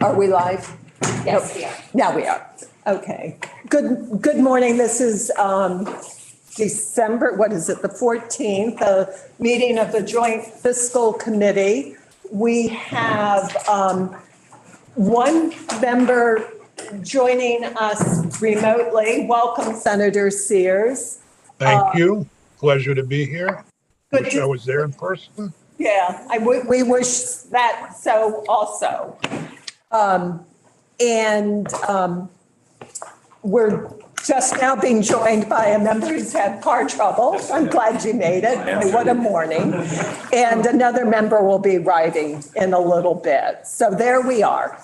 Are we live? Yes, we are. Yeah, we are. Okay. Good morning. This is December, what is it, the 14th, the meeting of the Joint Fiscal Committee. We have one member joining us remotely. Welcome, Senator Sears. Thank you. Pleasure to be here. Good Wish to- I was there in person. Yeah, we wish that so also. We're just now being joined by a member who's had car trouble. I'm glad you made it. What a morning. And another member will be arriving in a little bit. So there we are.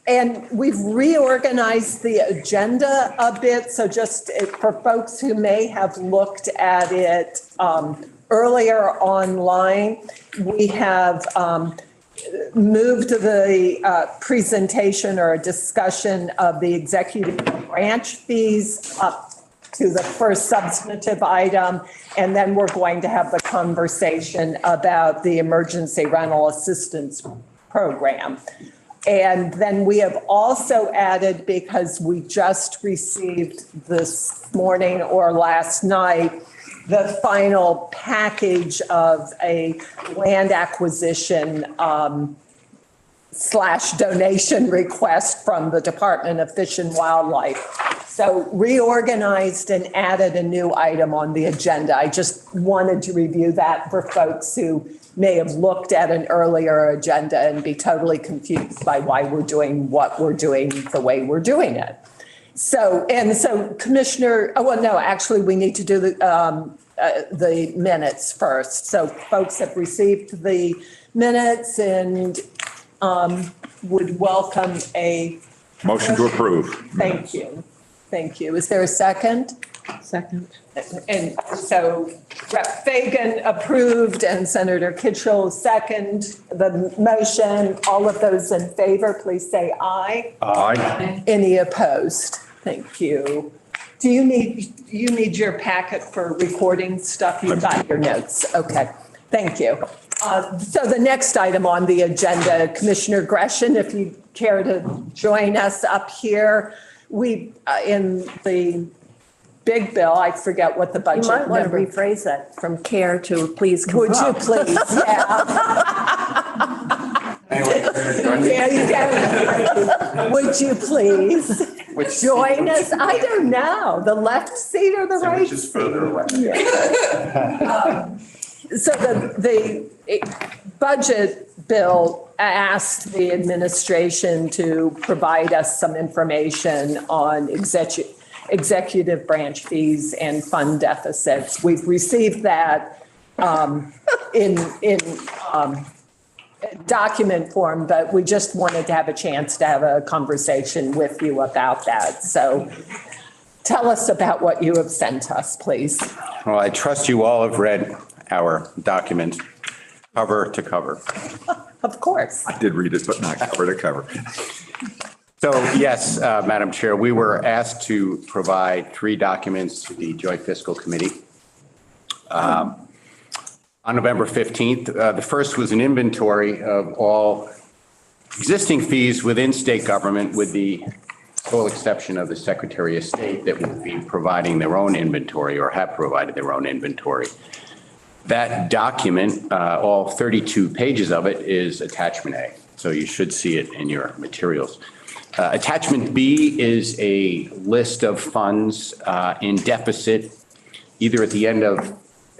And we've reorganized the agenda a bit. So just for folks who may have looked at it earlier online, we have moved the presentation or discussion of the executive branch fees up to the first substantive item. And then we're going to have the conversation about the emergency rental assistance program. And then we have also added, because we just received this morning or last night, the final package of a land acquisition / donation request from the Department of Fish and Wildlife. So reorganized and added a new item on the agenda. I just wanted to review that for folks who may have looked at an earlier agenda and be totally confused by why we're doing what we're doing the way we're doing it. So Commissioner, actually we need to do the minutes first. So folks have received the minutes and would welcome a motion to approve. Thank you. Thank you. Is there a second? Second. And so Rep. Fagan approved and Senator Kitchell second the motion. All of those in favor, please say aye. Aye. Any opposed? Thank you. Do you need your packet for recording stuff? You've got your notes. Okay. Thank you. So the next item on the agenda, Commissioner Gresham, if you care to join us up here. We, in the big bill, I forget what the budget. You might want to number- rephrase that from care to please come Would you up. please? Yeah. There you go. Would you please join us? I don't know, the left seat or the right Which is seat? further away. So the budget bill asked the administration to provide us some information on executive branch fees and fund deficits. We've received that in document form, but we just wanted to have a chance to have a conversation with you about that. So tell us about what you have sent us, please. Well, I trust you all have read our document cover to cover. Of course. I did read it, but not cover to cover. So yes, Madam Chair, we were asked to provide 3 documents to the Joint Fiscal Committee. On November 15th, the first was an inventory of all existing fees within state government, with the sole exception of the Secretary of State that will be providing their own inventory or have provided their own inventory. That document, all 32 pages of it, is attachment A. So you should see it in your materials. Attachment B is a list of funds in deficit, either at the end of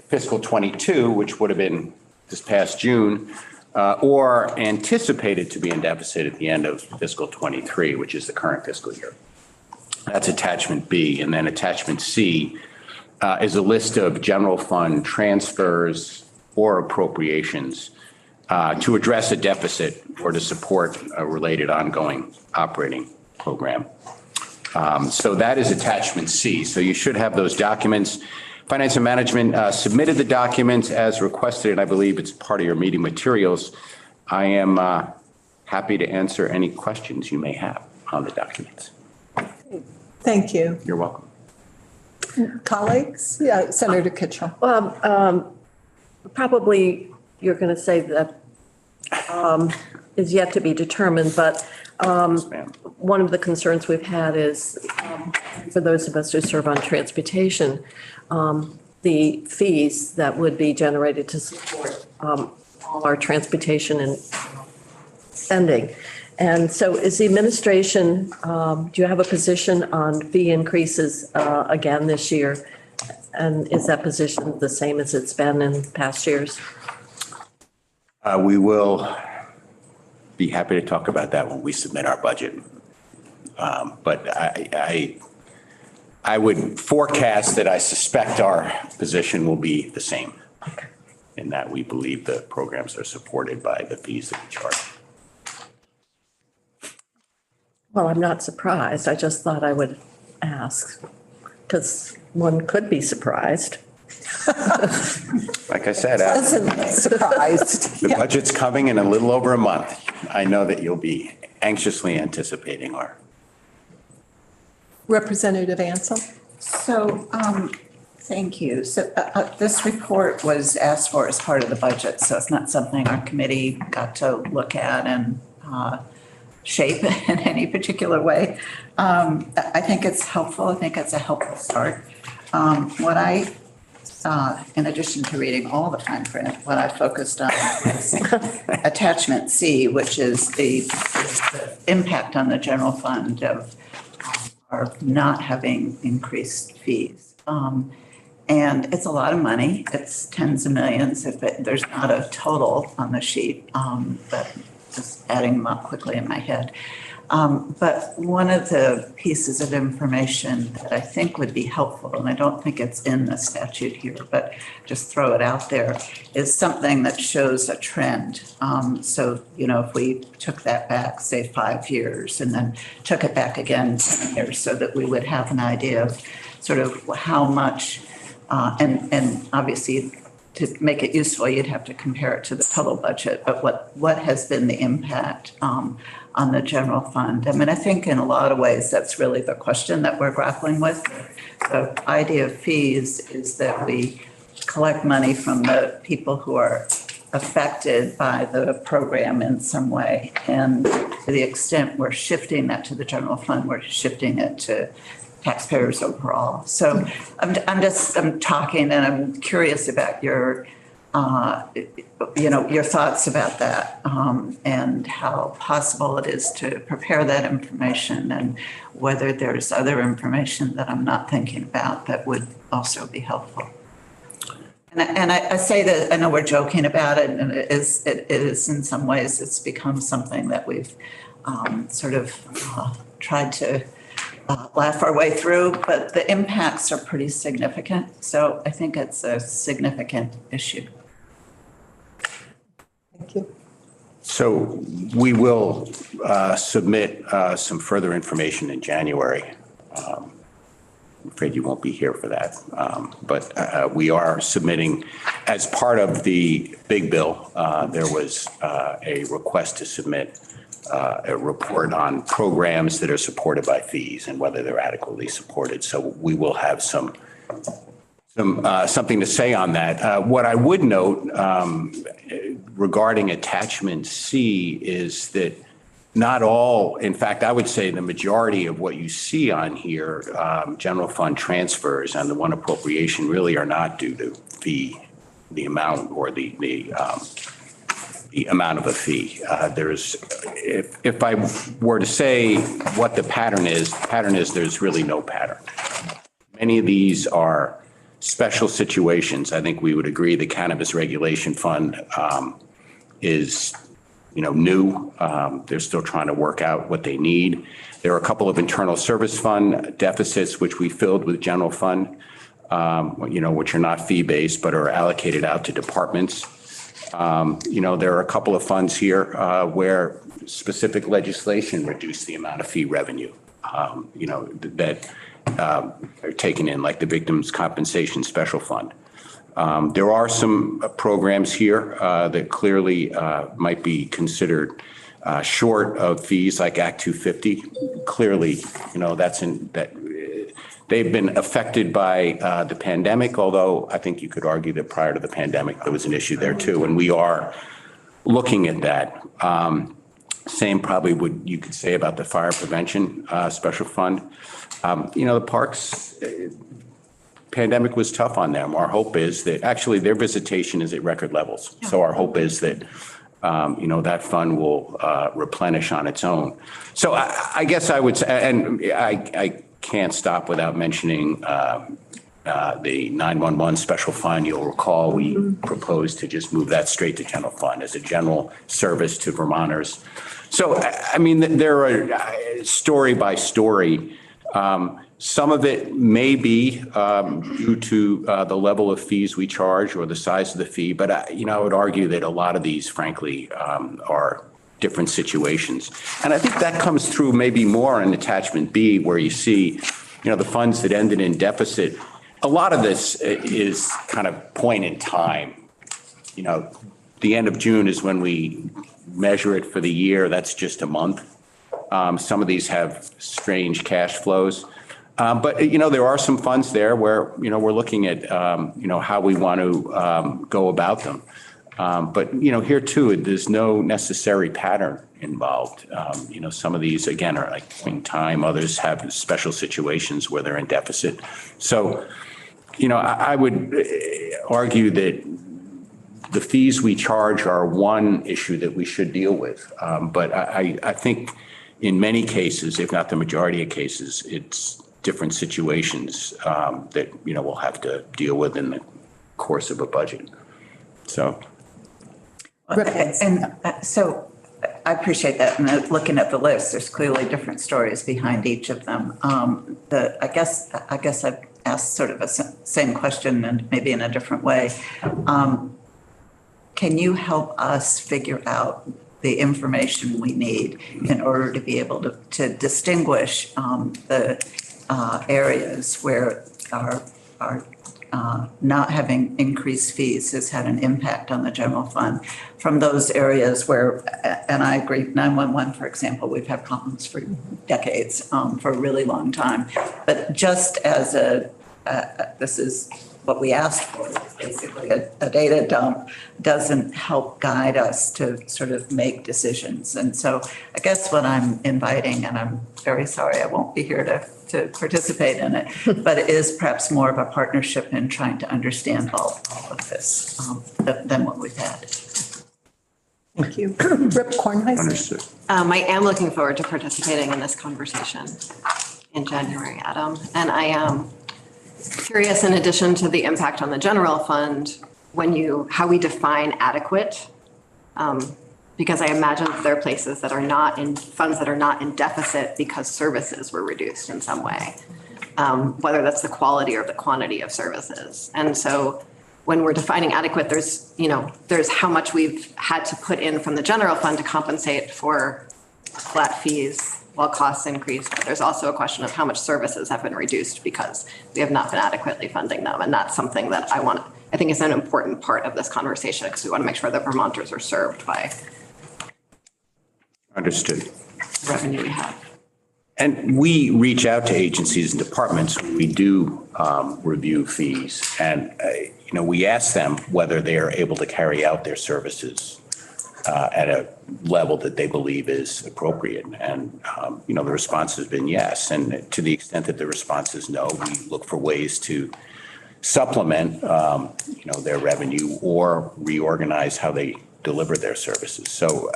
fiscal 22, which would have been this past June, or anticipated to be in deficit at the end of fiscal 23, which is the current fiscal year. That's attachment B. And then attachment C is a list of general fund transfers or appropriations to address a deficit or to support a related ongoing operating program. So that is attachment C. So you should have those documents. Finance and Management submitted the documents as requested, and I believe it's part of your meeting materials. I am happy to answer any questions you may have on the documents. Thank you. You're welcome. Colleagues? Yeah, Senator Kitchell. Probably you're going to say that is yet to be determined, but ma'am. one of the concerns we've had is, for those of us who serve on transportation, the fees that would be generated to support all our transportation and spending. And so is the administration, do you have a position on fee increases again this year? And is that position the same as it's been in past years? We will be happy to talk about that when we submit our budget. But I would forecast that I suspect our position will be the same, in that we believe the programs are supported by the fees that we charge. Well, I'm not surprised. I just thought I would ask, because one could be surprised. Like I said, Pleasantly surprised. the Yeah. budget's coming in a little over a month. I know that you'll be anxiously anticipating our. Representative Ansel? So, thank you. So this report was asked for as part of the budget, so it's not something our committee got to look at and shape in any particular way. I think it's helpful. I think it's a helpful start. What I, in addition to reading all the fine print, what I focused on is attachment C, which is the impact on the general fund of our not having increased fees. And it's a lot of money. It's tens of millions. There's not a total on the sheet, but just adding them up quickly in my head. But one of the pieces of information that I think would be helpful, and I don't think it's in the statute here, but just throw it out there, is something that shows a trend. So, if we took that back, say 5 years, and then took it back again 10 years, so that we would have an idea of sort of how much, and obviously to make it useful, you'd have to compare it to the total budget, but what has been the impact on the general fund? I mean, I think in a lot of ways, that's really the question that we're grappling with. The idea of fees is that we collect money from the people who are affected by the program in some way. And to the extent we're shifting that to the general fund, we're shifting it to taxpayers overall. So I'm talking, and I'm curious about your thoughts about that, and how possible it is to prepare that information, and whether there's other information that I'm not thinking about that would also be helpful. And I say that, I know we're joking about it, and it is in some ways, it's become something that we've sort of tried to laugh our way through, but the impacts are pretty significant. So I think it's a significant issue. Thank you. So we will submit some further information in January. I'm afraid you won't be here for that. But we are submitting, as part of the big bill, there was a request to submit a report on programs that are supported by fees and whether they're adequately supported. So we will have something to say on that. What I would note regarding attachment C is that not all, in fact, I would say the majority of what you see on here, general fund transfers and the one appropriation, really are not due to the amount or the amount of a fee. If I were to say what the pattern is there's really no pattern. Many of these are special situations. I think we would agree the Cannabis Regulation Fund is, new. They're still trying to work out what they need. There are a couple of internal service fund deficits, which we filled with general fund, which are not fee-based, but are allocated out to departments. There are a couple of funds here where specific legislation reduced the amount of fee revenue, that are taken in, like the Victims Compensation Special Fund. There are some programs here that clearly might be considered short of fees, like Act 250. Clearly, they've been affected by the pandemic, although I think you could argue that prior to the pandemic, there was an issue there too, and we are looking at that. Same probably would, you could say about the fire prevention special fund. The parks, pandemic was tough on them. Our hope is that, actually, their visitation is at record levels. So our hope is that, that fund will replenish on its own. So I guess I would say, and I can't stop without mentioning the 911 special fund. You'll recall we proposed to just move that straight to general fund as a general service to Vermonters. So, there are story by story. Some of it may be due to the level of fees we charge or the size of the fee, but I would argue that a lot of these, frankly, are different situations. And I think that comes through maybe more in attachment B, where you see, the funds that ended in deficit. A lot of this is kind of point in time. The end of June is when we measure it for the year. That's just a month. Some of these have strange cash flows. But there are some funds there where, we're looking at, how we want to go about them. But, here too, there's no necessary pattern involved. Some of these, again, are like point time. Others have special situations where they're in deficit. So, I would argue that the fees we charge are one issue that we should deal with. But I think in many cases, if not the majority of cases, it's different situations that, we'll have to deal with in the course of a budget. So. And so I appreciate that. And looking at the list, there's clearly different stories behind each of them. I guess I've asked sort of a same question and maybe in a different way. Can you help us figure out the information we need in order to be able to distinguish the areas where our not having increased fees has had an impact on the general fund from those areas where, and I agree, 911, for example, we've had problems for decades, for a really long time. But just as this is what we asked for, basically a data dump doesn't help guide us to sort of make decisions. And so I guess what I'm inviting, and I'm very sorry I won't be here to participate in it, but it is perhaps more of a partnership in trying to understand all of this than what we've had. Thank you. Rip Kornheiser. Understood. I am looking forward to participating in this conversation in January, Adam. And I am curious, in addition to the impact on the general fund, how we define adequate, because I imagine that there are places that are not in funds that are not in deficit because services were reduced in some way, whether that's the quality or the quantity of services. And so when we're defining adequate, there's how much we've had to put in from the general fund to compensate for flat fees while costs increase. But there's also a question of how much services have been reduced because we have not been adequately funding them. And that's something that I think is an important part of this conversation, because we want to make sure that Vermonters are served by Understood. revenue we have. And we reach out to agencies and departments when we do review fees. And, we ask them whether they are able to carry out their services at a level that they believe is appropriate. And, the response has been yes. And to the extent that the response is no, we look for ways to supplement, their revenue or reorganize how they deliver their services. So,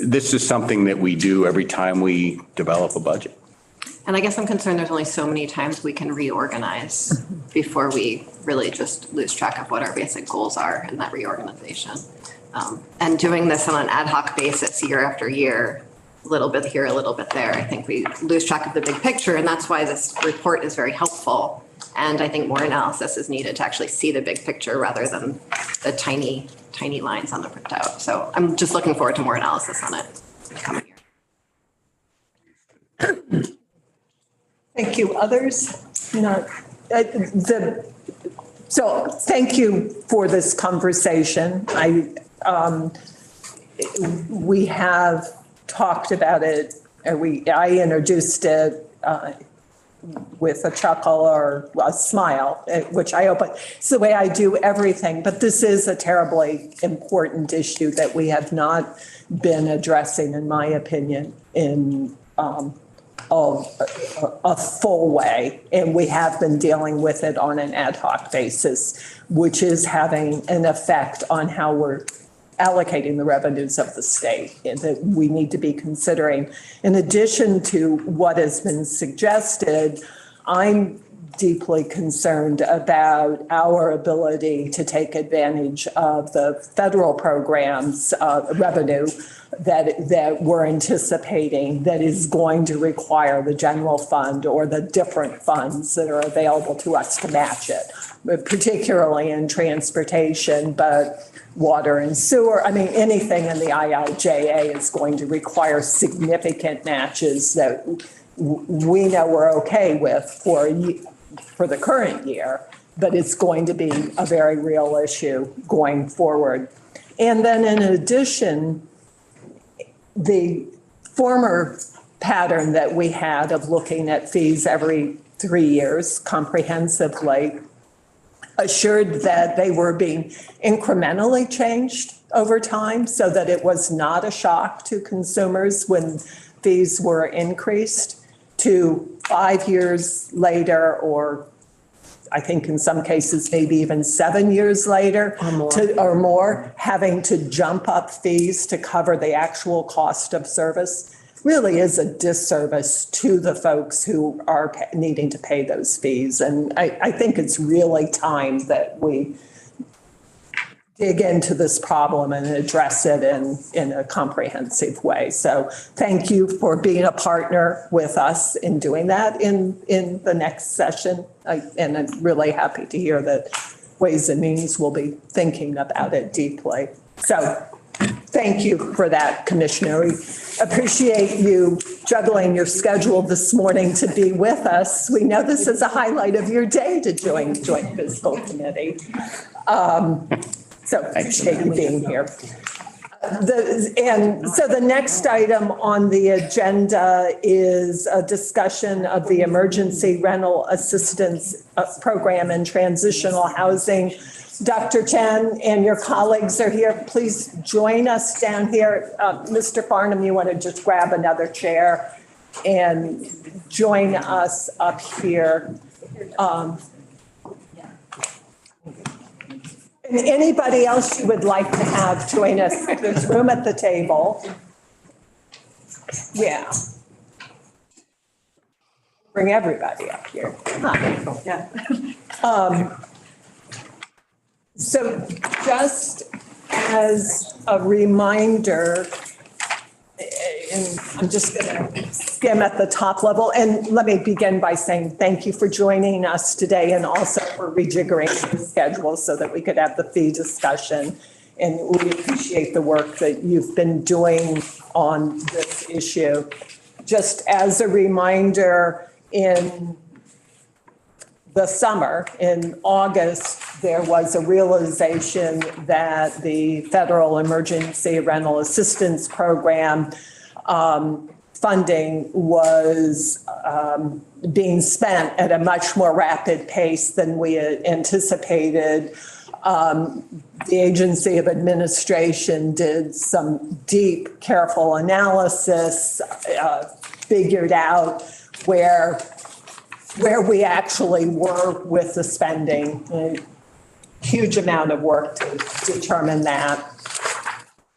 this is something that we do every time we develop a budget. And I guess I'm concerned there's only so many times we can reorganize before we really just lose track of what our basic goals are in that reorganization. And doing this on an ad hoc basis year after year, a little bit here, a little bit there, I think we lose track of the big picture. And that's why this report is very helpful. And I think more analysis is needed to actually see the big picture rather than the tiny lines on the printout. So I'm just looking forward to more analysis on it in the coming year. Thank you. Others? No. So thank you for this conversation. We have talked about it. I introduced it with a chuckle or a smile, which I hope it's the way I do everything. But this is a terribly important issue that we have not been addressing, in my opinion, in a full way. And we have been dealing with it on an ad hoc basis, which is having an effect on how we're allocating the revenues of the state, and that we need to be considering. In addition to what has been suggested, I'm deeply concerned about our ability to take advantage of the federal programs revenue that we're anticipating that is going to require the general fund or the different funds that are available to us to match it, particularly in transportation, but water and sewer. I mean, anything in the IIJA is going to require significant matches that we know we're okay with for the current year, but it's going to be a very real issue going forward. And then in addition, the former pattern that we had of looking at fees every 3 years comprehensively assured that they were being incrementally changed over time so that it was not a shock to consumers when fees were increased, to 5 years later, or I think in some cases maybe even 7 years later or more, having to jump up fees to cover the actual cost of service really is a disservice to the folks who are needing to pay those fees. And I think it's really time that we dig into this problem and address it in a comprehensive way. So thank you for being a partner with us in doing that in the next session. And I'm really happy to hear that Ways and Means will be thinking about it deeply. So thank you for that, Commissioner. We appreciate you juggling your schedule this morning to be with us. We know this is a highlight of your day to join Joint Fiscal Committee. So appreciate you being here. And so the next item on the agenda is a discussion of the Emergency Rental Assistance Program and Transitional Housing. Dr. Chen and your colleagues are here. Please join us down here. Mr. Farnham, you want to just grab another chair and join us up here. And anybody else you would like to have join us, there's room at the table. Yeah. Bring everybody up here. Huh. Yeah. So just as a reminder, and I'm just going to skim at the top level. And let me begin by saying thank you for joining us today and also for rejiggering the schedule so that we could have the fee discussion. And we appreciate the work that you've been doing on this issue. Just as a reminder, in the summer, in August, there was a realization that the Federal Emergency Rental Assistance Program funding was being spent at a much more rapid pace than we had anticipated. The Agency of Administration did some deep, careful analysis, figured out where we actually were with the spending. A huge amount of work to determine that.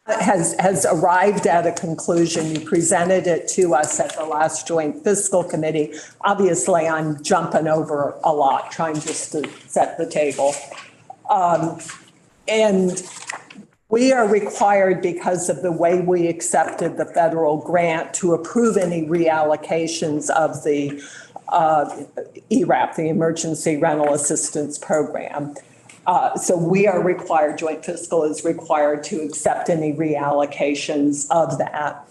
Has arrived at a conclusion. You presented it to us at the last Joint Fiscal Committee. Obviously, I'm jumping over a lot, trying just to set the table. And we are required, because of the way we accepted the federal grant, to approve any reallocations of the ERAP, the Emergency Rental Assistance Program. So we are required, Joint Fiscal is required to accept any reallocations of that.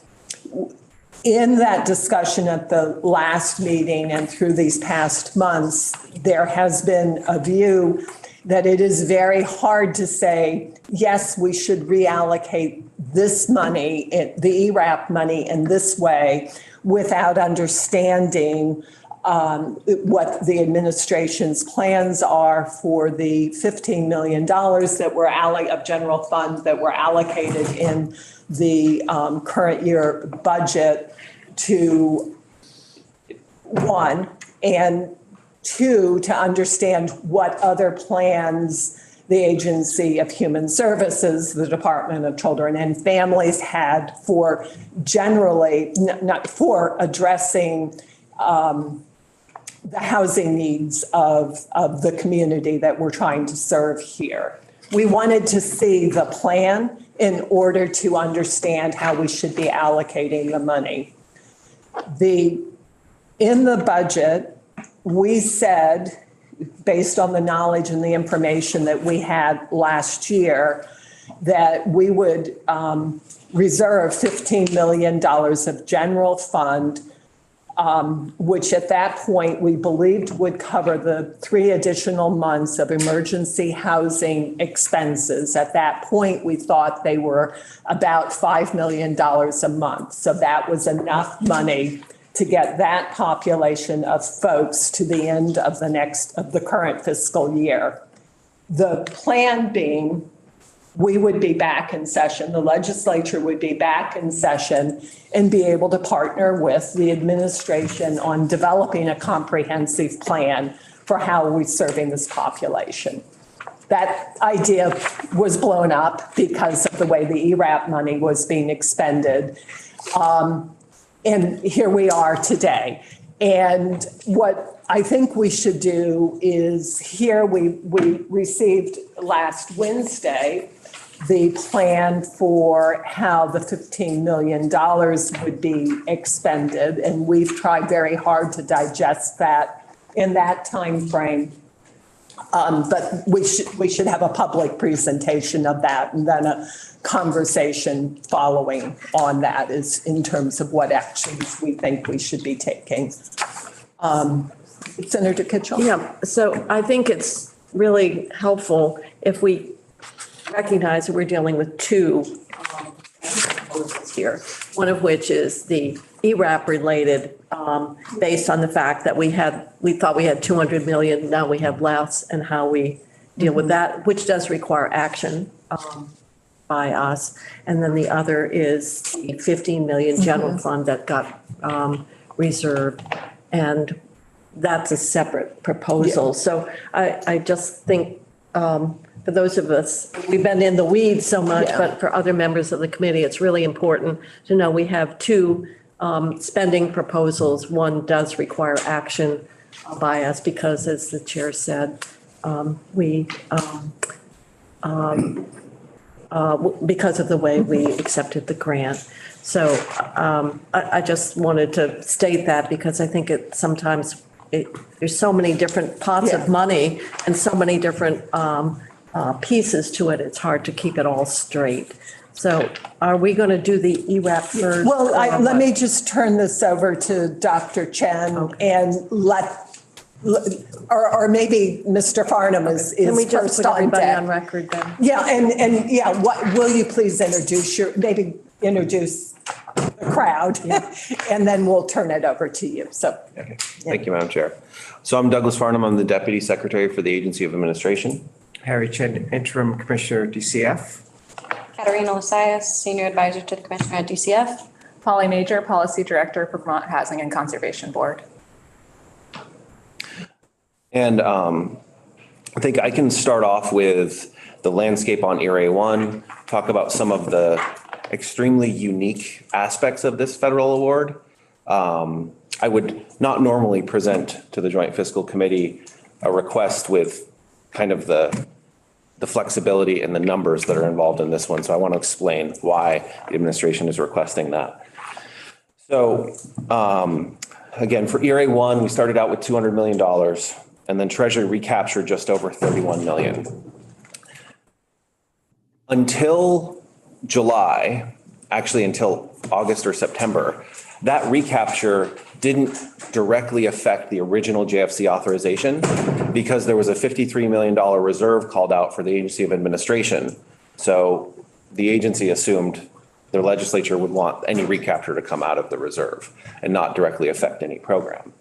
In that discussion at the last meeting and through these past months, there has been a view that it is very hard to say, yes, we should reallocate this money, the ERAP money in this way, without understanding what the administration's plans are for the $15 million that were of general fund that were allocated in the current year budget to one, and two, to understand what other plans the Agency of Human Services, the Department of Children and Families had for generally, not for addressing the housing needs of the community that we're trying to serve here. We wanted to see the plan in order to understand how we should be allocating the money. In the budget, we said, based on the knowledge and the information that we had last year, that we would reserve $15 million of general fund, which at that point we believed would cover the 3 additional months of emergency housing expenses. At that point, we thought they were about $5 million a month. So that was enough money to get that population of folks to the end of the current fiscal year. The plan being, we would be back in session, the legislature would be back in session and be able to partner with the administration on developing a comprehensive plan for how we're serving this population. That idea was blown up because of the way the ERAP money was being expended. And here we are today. And what I think we should do is here we received last Wednesday the plan for how the $15 million would be expended. And we've tried very hard to digest that in that time frame. But we should have a public presentation of that, and then a conversation following on that is in terms of what actions we think we should be taking. Senator Kitchell? Yeah, so I think it's really helpful if we recognize that we're dealing with two proposals here, one of which is the ERAP related, based on the fact that we thought we had 200 million, now we have less, and how we deal with that, which does require action by us. And then the other is the 15 million general fund that got reserved, and that's a separate proposal. Yeah. So I just think for those of us, we've been in the weeds so much, Yeah. but for other members of the committee, it's really important to know we have two spending proposals. One does require action by us because, as the chair said, because of the way we accepted the grant. So I just wanted to state that because I think there's so many different pots of money and so many different pieces to it. It's hard to keep it all straight. So are we going to do the ERAP first? Well, let me just turn this over to Dr. Chen and or maybe Mr. Farnham is Can we just first put on everybody deck. on record then? Yeah, and what, will you please introduce the crowd? And then we'll turn it over to you, so. Okay. Thank you, Madam Chair. So I'm Douglas Farnham. I'm the Deputy Secretary for the Agency of Administration. Harry Chen, Interim Commissioner, DCF. Katarina Lasias, Senior Advisor to the Commissioner at DCF. Polly Major, Policy Director for Vermont Housing and Conservation Board. And I think I can start off with the landscape on ERA 1, talk about some of the extremely unique aspects of this federal award. I would not normally present to the Joint Fiscal Committee a request with kind of the flexibility and the numbers that are involved in this one. So I want to explain why the administration is requesting that. So again, for ERA 1, we started out with $200 million and then Treasury recaptured just over $31 million. Until July, actually until August or September, that recapture didn't directly affect the original JFC authorization because there was a $53 million reserve called out for the Agency of Administration. So the agency assumed their legislature would want any recapture to come out of the reserve and not directly affect any program.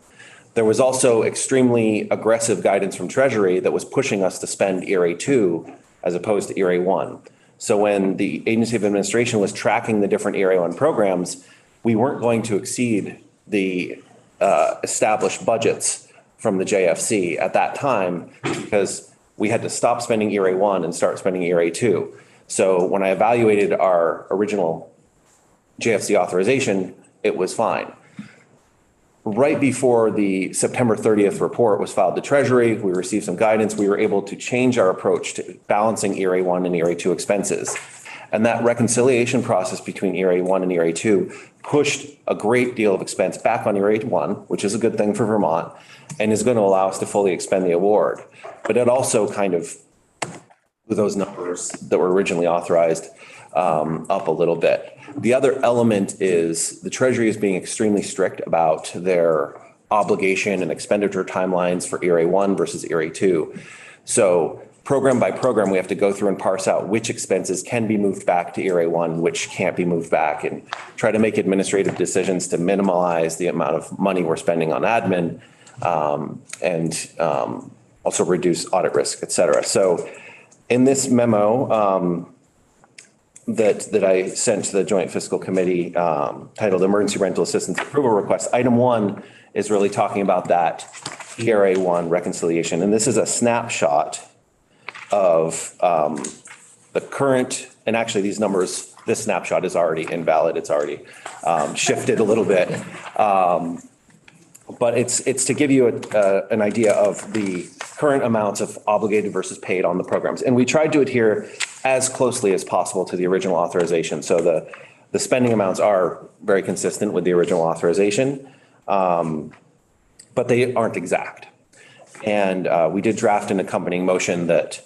There was also extremely aggressive guidance from Treasury that was pushing us to spend ERA 2 as opposed to ERA 1. So when the Agency of Administration was tracking the different ERA 1 programs, we weren't going to exceed the established budgets from the JFC at that time because we had to stop spending ERA 1 and start spending ERA 2. So when I evaluated our original JFC authorization, it was fine. Right before the September 30th report was filed to Treasury, we received some guidance. We were able to change our approach to balancing ERA 1 and ERA 2 expenses. And that reconciliation process between ERA 1 and ERA 2 pushed a great deal of expense back on ERA 1, which is a good thing for Vermont, and is going to allow us to fully expend the award. But it also kind of blew those numbers that were originally authorized up a little bit. The other element is the Treasury is being extremely strict about their obligation and expenditure timelines for ERA 1 versus ERA 2. So program by program, we have to go through and parse out which expenses can be moved back to ERA 1, which can't be moved back, and try to make administrative decisions to minimize the amount of money we're spending on admin, and also reduce audit risk, et cetera. So in this memo that I sent to the Joint Fiscal Committee titled Emergency Rental Assistance Approval Request, item 1 is really talking about that ERA 1 reconciliation. And this is a snapshot of the current, and actually these numbers, this snapshot is already invalid. It's already shifted a little bit. But it's to give you an idea of the current amounts of obligated versus paid on the programs. And we tried to adhere as closely as possible to the original authorization. So the spending amounts are very consistent with the original authorization, but they aren't exact. And we did draft an accompanying motion that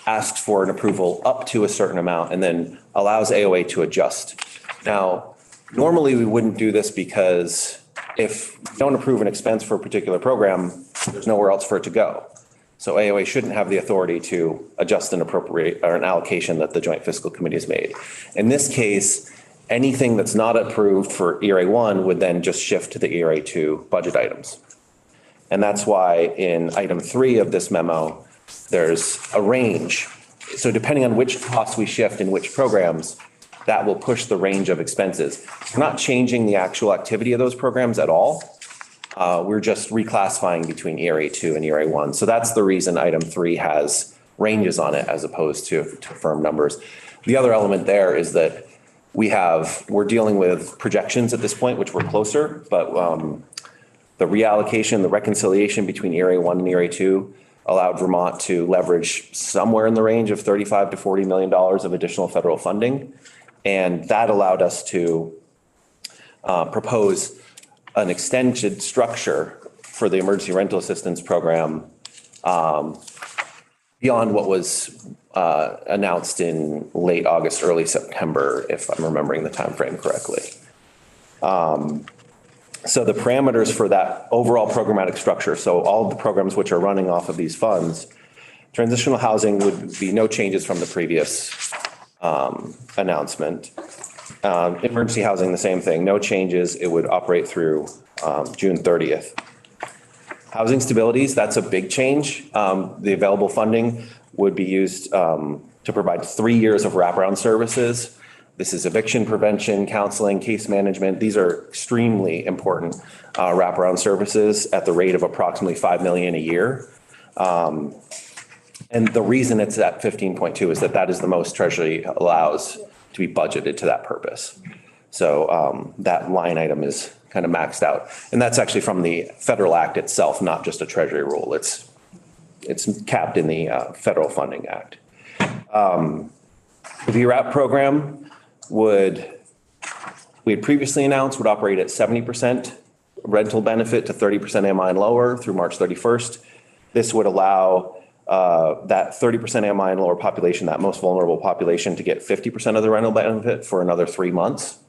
asks for an approval up to a certain amount and then allows AOA to adjust. Now, normally we wouldn't do this because if we don't approve an expense for a particular program, there's nowhere else for it to go. So AOA shouldn't have the authority to adjust an appropriate or an allocation that the Joint Fiscal Committee has made. In this case, anything that's not approved for ERA 1 would then just shift to the ERA 2 budget items. And that's why in item 3 of this memo, there's a range. So depending on which costs we shift in which programs, that will push the range of expenses. We're not changing the actual activity of those programs at all. We're just reclassifying between ERA 2 and ERA 1. So that's the reason item 3 has ranges on it as opposed to firm numbers. The other element there is that we're dealing with projections at this point, which we're closer, but the reallocation, the reconciliation between ERA 1 and ERA 2 allowed Vermont to leverage somewhere in the range of $35 to $40 million of additional federal funding. And that allowed us to propose an extended structure for the emergency rental assistance program beyond what was announced in late August, early September, if I'm remembering the timeframe correctly. So the parameters for that overall programmatic structure, so all of the programs which are running off of these funds, transitional housing would be no changes from the previous announcement. Emergency housing, the same thing, no changes. It would operate through June 30th. Housing stabilities, that's a big change. The available funding would be used to provide 3 years of wraparound services. This is eviction prevention, counseling, case management. These are extremely important wraparound services at the rate of approximately $5 million a year. And the reason it's at 15.2 is that is the most Treasury allows to be budgeted to that purpose. So that line item is kind of maxed out. And that's actually from the federal act itself, not just a Treasury rule. It's capped in the Federal Funding Act. The VRAP program we had previously announced would operate at 70% rental benefit to 30% AMI and lower through March 31st. This would allow that 30% AMI and lower population, that most vulnerable population, to get 50% of the rental benefit for another 3 months.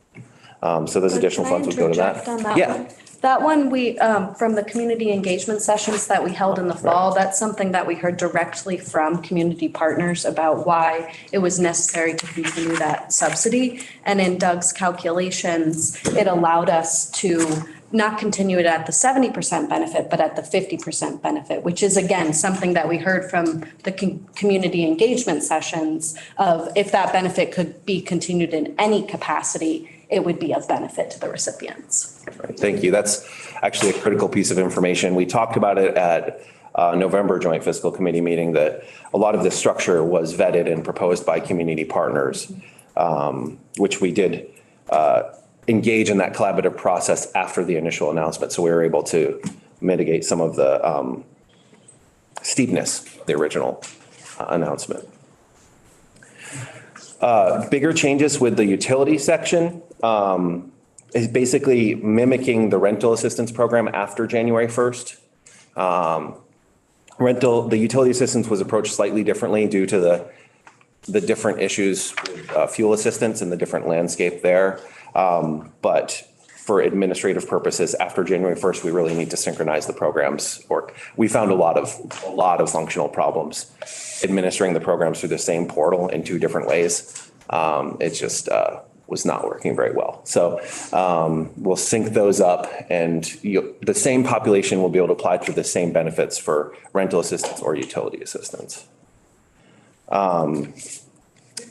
So those additional funds would go to that. Can I interject on that one? That one, we, from the community engagement sessions that we held in the fall, that's something that we heard directly from community partners about why it was necessary to continue that subsidy. And in Doug's calculations, it allowed us to not continue it at the 70% benefit, but at the 50% benefit, which is again, something that we heard from the community engagement sessions of if that benefit could be continued in any capacity, it would be of benefit to the recipients. Right, thank you. That's actually a critical piece of information. We talked about it at November Joint Fiscal Committee meeting that a lot of this structure was vetted and proposed by community partners, which we did engage in that collaborative process after the initial announcement. So we were able to mitigate some of the steepness, the original announcement. Bigger changes with the utility section is basically mimicking the rental assistance program after January 1st. The utility assistance was approached slightly differently due to the different issues with fuel assistance and the different landscape there. But for administrative purposes, after January 1st, we really need to synchronize the programs. Or we found a lot of functional problems administering the programs through the same portal in two different ways. It just was not working very well. So we'll sync those up, and the same population will be able to apply for the same benefits for rental assistance or utility assistance. And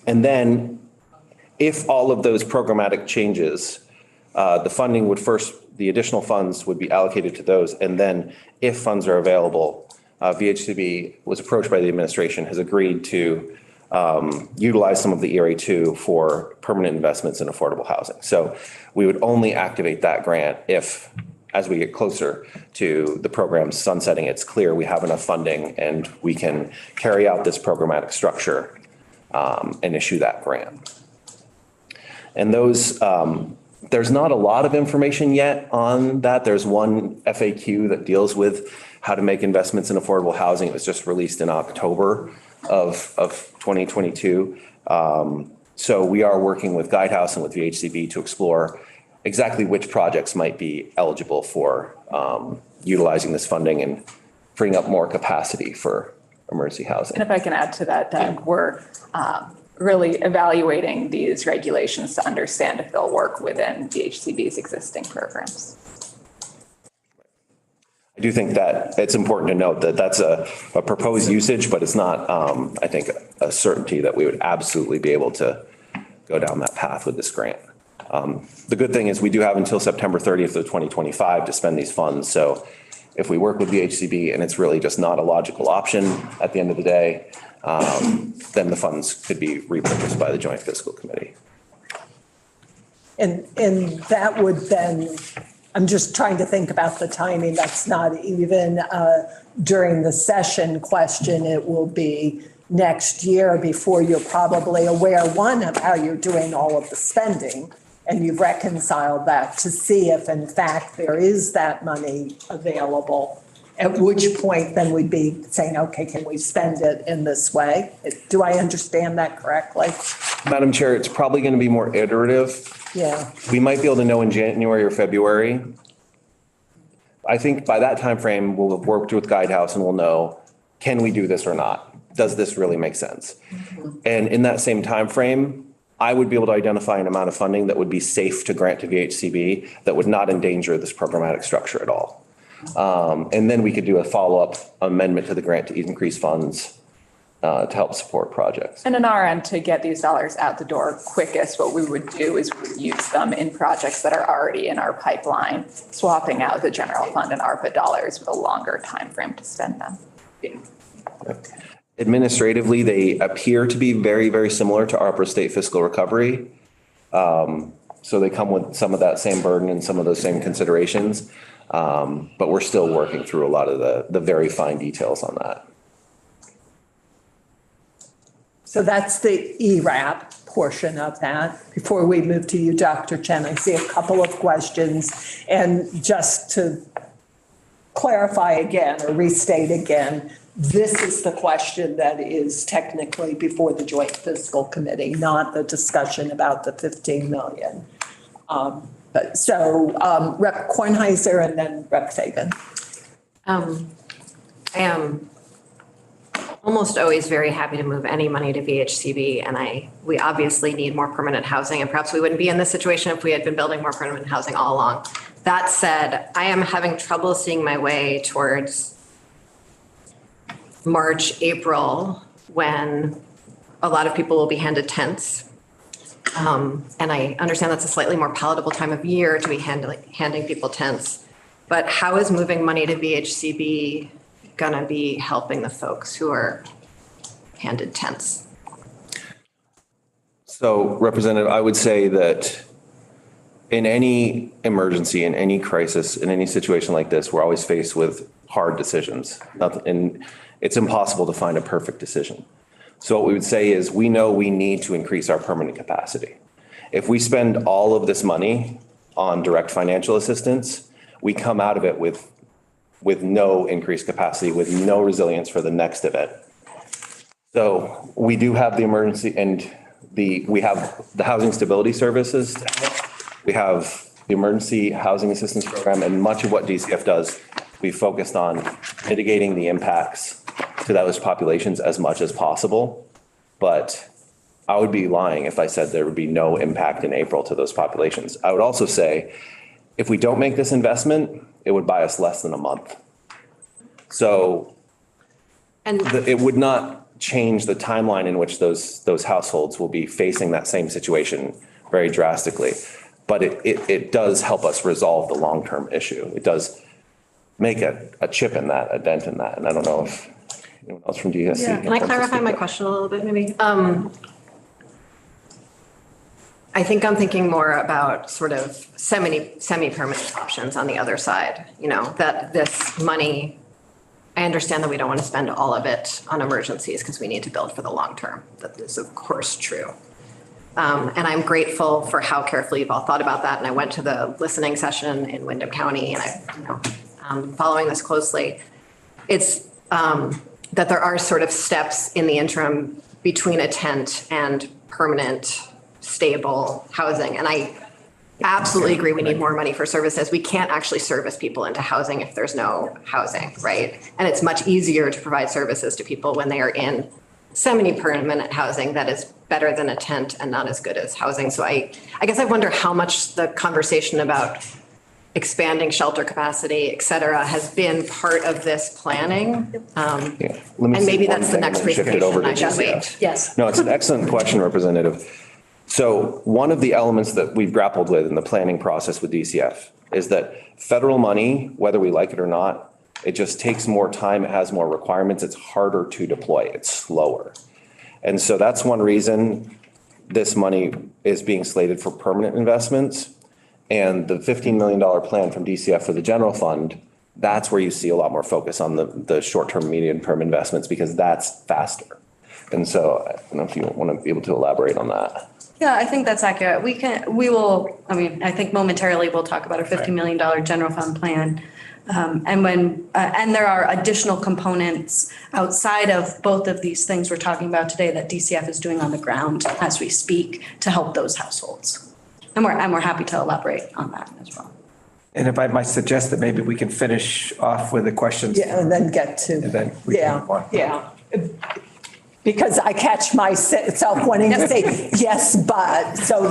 then if all of those programmatic changes, the additional funds would be allocated to those. And then if funds are available, VHCB was approached by the administration, has agreed to utilize some of the ERA 2 for permanent investments in affordable housing. So we would only activate that grant if, as we get closer to the program sunsetting, it's clear we have enough funding and we can carry out this programmatic structure and issue that grant. And those, there's not a lot of information yet on that. There's one FAQ that deals with how to make investments in affordable housing. It was just released in October of 2022. So we are working with Guidehouse and with VHCB to explore exactly which projects might be eligible for utilizing this funding and freeing up more capacity for emergency housing. And if I can add to that, Doug, we're really evaluating these regulations to understand if they'll work within VHCB's existing programs. I do think that it's important to note that that's a proposed usage, but it's not, I think, a certainty that we would absolutely be able to go down that path with this grant. The good thing is we do have until September 30th of 2025 to spend these funds. So if we work with VHCB and it's really just not a logical option at the end of the day, then the funds could be repurchased by the Joint Fiscal Committee. And that would then, I'm just trying to think about the timing. That's not even during the session question. It will be next year before you're probably aware, one, of how you're doing all of the spending, and you've reconciled that to see if in fact there is that money available, at which point then we'd be saying, okay, can we spend it in this way? Do I understand that correctly? Madam Chair, it's probably going to be more iterative. Yeah. We might be able to know in January or February. I think by that time frame, we'll have worked with Guidehouse and we'll know, can we do this or not? Does this really make sense? Mm-hmm. And in that same time frame, I would be able to identify an amount of funding that would be safe to grant to VHCB that would not endanger this programmatic structure at all. And then we could do a follow-up amendment to the grant to increase funds to help support projects. And on our end, to get these dollars out the door quickest, what we would do is we would use them in projects that are already in our pipeline, swapping out the general fund and ARPA dollars with a longer time frame to spend them. Yeah. Administratively, they appear to be very, very similar to ARPA state fiscal recovery. So they come with some of that same burden and some of those same considerations. But we're still working through a lot of the very fine details on that. So that's the ERAP portion of that. Before we move to you, Dr. Chen, I see a couple of questions. And just to clarify again or restate again, this is the question that is technically before the Joint Fiscal Committee, not the discussion about the 15 million. But so Rep. Kornheiser and then Rep. Fagan. I am almost always very happy to move any money to VHCB, and we obviously need more permanent housing, and perhaps we wouldn't be in this situation if we had been building more permanent housing all along. That said, I am having trouble seeing my way towards March, April, when a lot of people will be handed tents. And I understand that's a slightly more palatable time of year to be handing people tents. But how is moving money to VHCB gonna be helping the folks who are handed tents? So Representative, I would say that in any emergency, in any crisis, in any situation like this, we're always faced with hard decisions. And it's impossible to find a perfect decision. So what we would say is we know we need to increase our permanent capacity. If we spend all of this money on direct financial assistance, we come out of it with no increased capacity, with no resilience for the next event. So we do have the emergency and we have the housing stability services. We have the emergency housing assistance program, and much of what DCF does, we focused on mitigating the impacts to those populations as much as possible. But I would be lying if I said there would be no impact in April to those populations. I would also say, if we don't make this investment, it would buy us less than a month. So it would not change the timeline in which those households will be facing that same situation very drastically. But it does help us resolve the long-term issue. It does make a chip in that, a dent in that. And I don't know if anyone else from DSC. Yeah. Can I clarify my question a little bit, maybe? I think I'm thinking more about sort of semi-permanent options on the other side, that this money, I understand that we don't want to spend all of it on emergencies because we need to build for the long term. That is, of course, true. And I'm grateful for how carefully you've all thought about that. And I went to the listening session in Windham County, and I'm following this closely. It's that there are sort of steps in the interim between a tent and permanent, stable housing. And I absolutely agree we need more money for services. We can't actually service people into housing if there's no housing, right? And it's much easier to provide services to people when they are in semi-permanent housing that is better than a tent and not as good as housing. So I guess I wonder how much the conversation about expanding shelter capacity, et cetera, has been part of this planning. And maybe that's the next presentation. I should wait. Yes. No, it's an excellent question, Representative. So one of the elements that we've grappled with in the planning process with DCF is that federal money, whether we like it or not, it just takes more time. It has more requirements. It's harder to deploy. It's slower. And so that's one reason this money is being slated for permanent investments. And the $15 million plan from DCF for the general fund, that's where you see a lot more focus on the short-term, medium-term investments, because that's faster. And so I don't know if you want to be able to elaborate on that. Yeah, I think that's accurate. I think momentarily we'll talk about our $50 million general fund plan. And there are additional components outside of both of these things we're talking about today that DCF is doing on the ground as we speak to help those households. And we're happy to elaborate on that as well. And if I might suggest that maybe we can finish off with the questions. Yeah, and then get to. And then we can move on. Yeah. Because I catch myself wanting to say, yes, but, so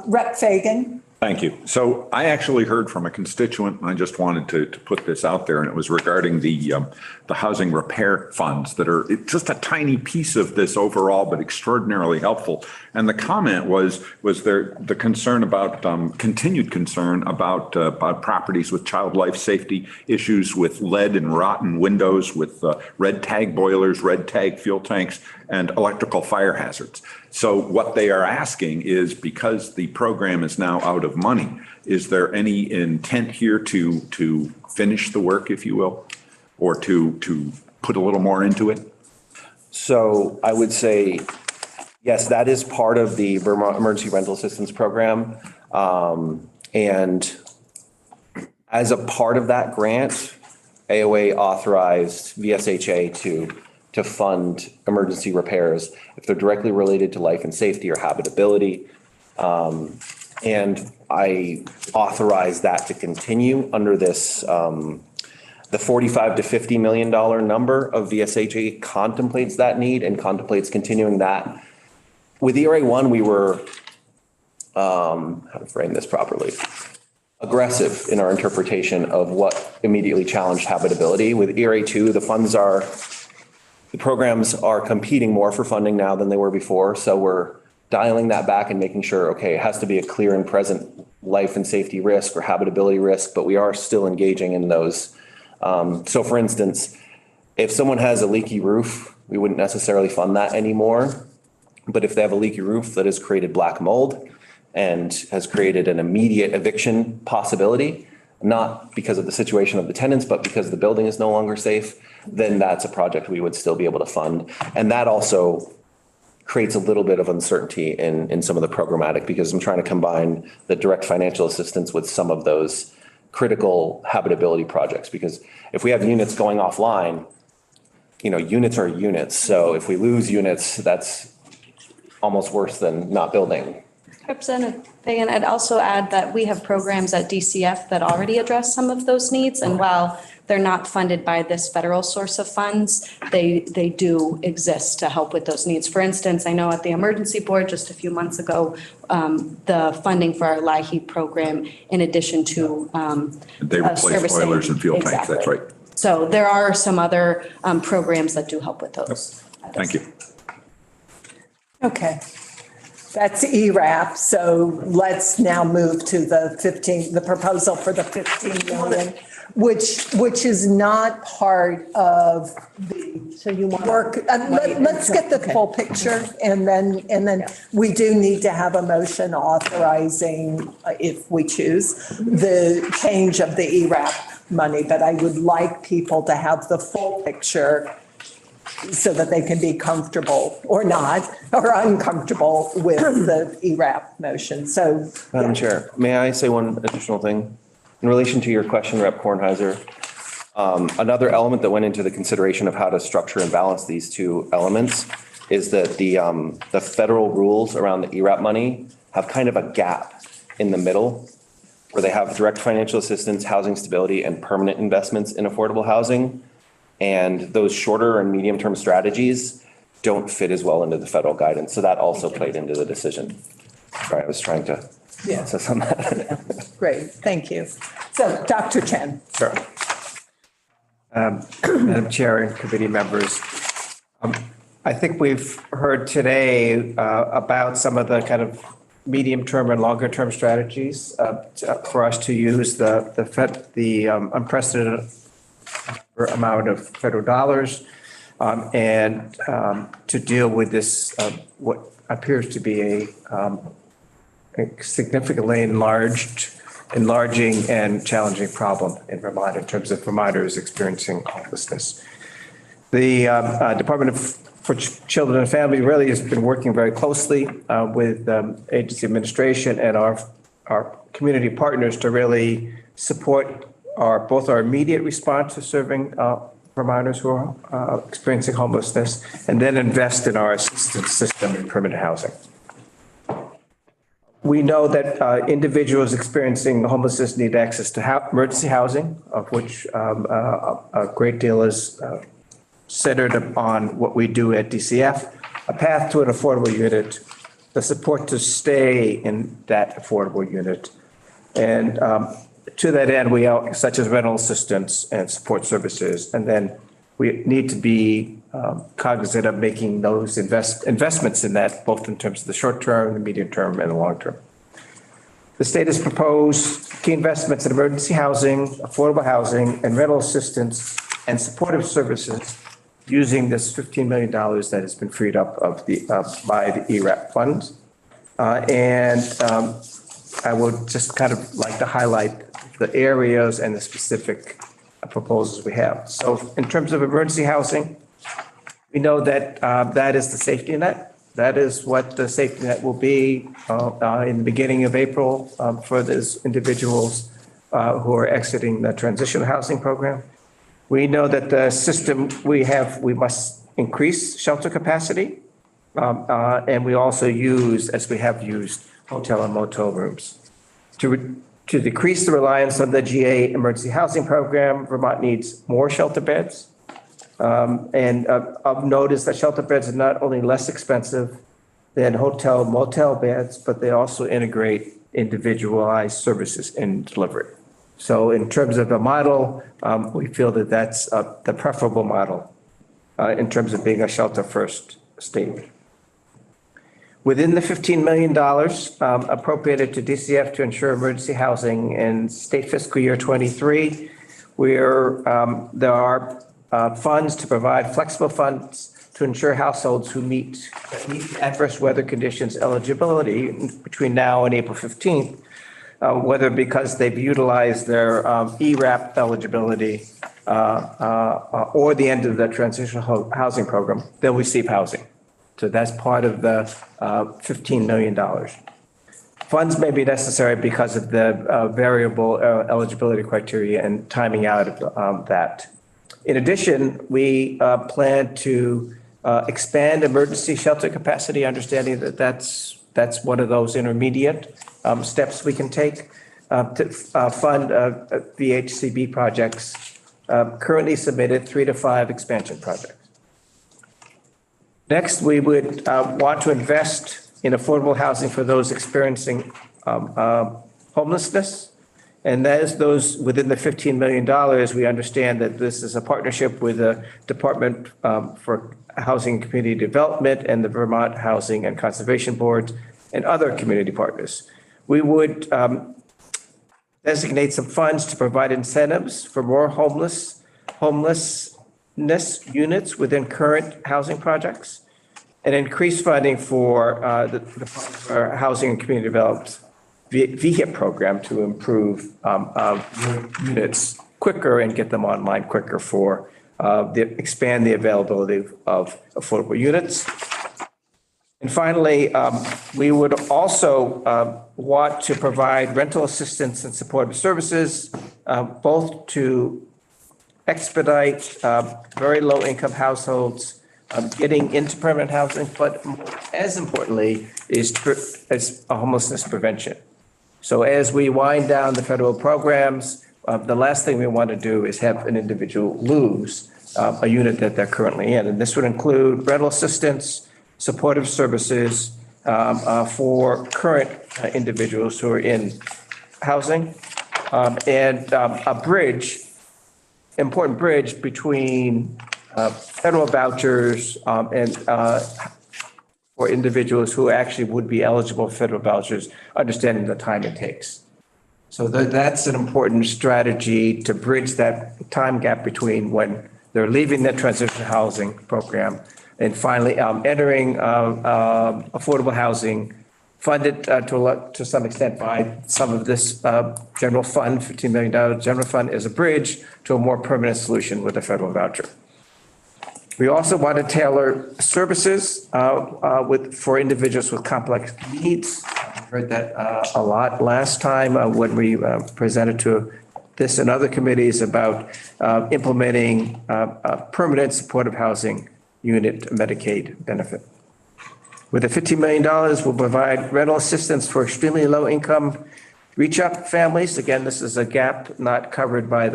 Rep. Fagan. Thank you. So I actually heard from a constituent, and I just wanted to put this out there, and it was regarding the housing repair funds that are just a tiny piece of this overall, but extraordinarily helpful. And the comment was there the concern about continued concern about properties with child life safety issues, with lead and rotten windows, with red tag boilers, red tag fuel tanks, and electrical fire hazards. So what they are asking is, because the program is now out of money, is there any intent here to finish the work, if you will, or to put a little more into it? So I would say, yes, that is part of the Vermont Emergency Rental Assistance Program. And as a part of that grant, AOA authorized VSHA to fund emergency repairs if they're directly related to life and safety or habitability. And I authorize that to continue under this, the 45 to $50 million number of VSHA contemplates that need and contemplates continuing that. With ERA 1, we were, how to frame this properly, aggressive in our interpretation of what immediately challenged habitability. With ERA 2, the programs are competing more for funding now than they were before. So we're dialing that back and making sure, okay, it has to be a clear and present life and safety risk or habitability risk, but we are still engaging in those. So for instance, if someone has a leaky roof, we wouldn't necessarily fund that anymore. But if they have a leaky roof that has created black mold and has created an immediate eviction possibility, not because of the situation of the tenants, but because the building is no longer safe, then that's a project we would still be able to fund. And that also creates a little bit of uncertainty in some of the programmatic, because I'm trying to combine the direct financial assistance with some of those critical habitability projects. Because if we have units going offline, units are units. So if we lose units, that's almost worse than not building. Representative Fagan, I'd also add that we have programs at DCF that already address some of those needs. And while they're not funded by this federal source of funds, they do exist to help with those needs. For instance, I know at the emergency board just a few months ago, the funding for our LIHEAP program, in addition to They replace servicing- boilers and fuel tanks, that's Exactly. right. So there are some other programs that do help with those. Thank you. Okay. That's ERAP. So let's now move to the proposal for the 15 million, which is not part of the work. Let's get the full picture, and then we do need to have a motion authorizing, if we choose, the change of the ERAP money. But I would like people to have the full picture so that they can be comfortable or not, or uncomfortable with the ERAP motion. So. Madam Chair, may I say one additional thing? In relation to your question, Rep. Kornheiser, another element that went into the consideration of how to structure and balance these two elements is that the federal rules around the ERAP money have kind of a gap in the middle where they have direct financial assistance, housing stability, and permanent investments in affordable housing. And those shorter and medium-term strategies don't fit as well into the federal guidance. So that also played into the decision. Sorry, I was trying to process on that. Great, thank you. So Dr. Chen. Sure. Madam Chair and committee members, I think we've heard today about some of the kind of medium-term and longer-term strategies for us to use the unprecedented amount of federal dollars and to deal with this, what appears to be a significantly enlarging and challenging problem in Vermont in terms of Vermonters experiencing homelessness. The Department for Children and Family really has been working very closely with agency administration and our community partners to really support both our immediate response to serving Vermonters who are experiencing homelessness, and then invest in our assistance system in permanent housing. We know that individuals experiencing homelessness need access to emergency housing, of which a great deal is centered upon what we do at DCF, a path to an affordable unit, the support to stay in that affordable unit. And to that end, such as rental assistance and support services. And then we need to be cognizant of making those investments in that, both in terms of the short term, the medium term, and the long term. The state has proposed key investments in emergency housing, affordable housing, and rental assistance and supportive services using this $15 million that has been freed up by the ERAP funds. I would just kind of like to highlight the areas and the specific proposals we have. So in terms of emergency housing, we know that that is the safety net. That is what the safety net will be in the beginning of April for those individuals who are exiting the transitional housing program. We know that the system we must increase shelter capacity. And we also use, as we have used, hotel and motel rooms. To decrease the reliance on the GA emergency housing program, Vermont needs more shelter beds. And of note is that shelter beds are not only less expensive than hotel motel beds, but they also integrate individualized services in delivery. So in terms of a model, we feel that that's the preferable model in terms of being a shelter first state. Within the $15 million appropriated to DCF to ensure emergency housing in state fiscal year 23, there are funds to provide flexible funds to ensure households who meet adverse weather conditions eligibility between now and April 15th, whether because they've utilized their ERAP eligibility or the end of the transitional housing program, they'll receive housing. So that's part of the $15 million. Funds may be necessary because of the variable eligibility criteria and timing out of that. In addition, we plan to expand emergency shelter capacity, understanding that that's one of those intermediate steps we can take to fund VHCB projects currently submitted 3 to 5 expansion projects. Next, we would want to invest in affordable housing for those experiencing homelessness. And as those within the $15 million, we understand that this is a partnership with the Department for Housing and Community Development and the Vermont Housing and Conservation Board and other community partners. We would designate some funds to provide incentives for more homelessness units within current housing projects and increase funding for the Housing and Community Development VHIP program to improve units quicker and get them online quicker for expand the availability of affordable units. And finally, we would also want to provide rental assistance and supportive services, both to expedite very low income households getting into permanent housing, but as importantly is homelessness prevention. So as we wind down the federal programs, the last thing we want to do is have an individual lose a unit that they're currently in. And this would include rental assistance, supportive services for current individuals who are in housing, and a bridge, important bridge between federal vouchers and for individuals who actually would be eligible for federal vouchers, understanding the time it takes. So that's an important strategy to bridge that time gap between when they're leaving the transitional housing program and finally entering affordable housing, funded to some extent by some of this general fund, $15 million general fund, as a bridge to a more permanent solution with a federal voucher. We also want to tailor services for individuals with complex needs. I heard that a lot last time when we presented to this and other committees about implementing permanent supportive housing unit Medicaid benefit. With the $15 million, we'll provide rental assistance for extremely low income reach-up families. Again, this is a gap not covered by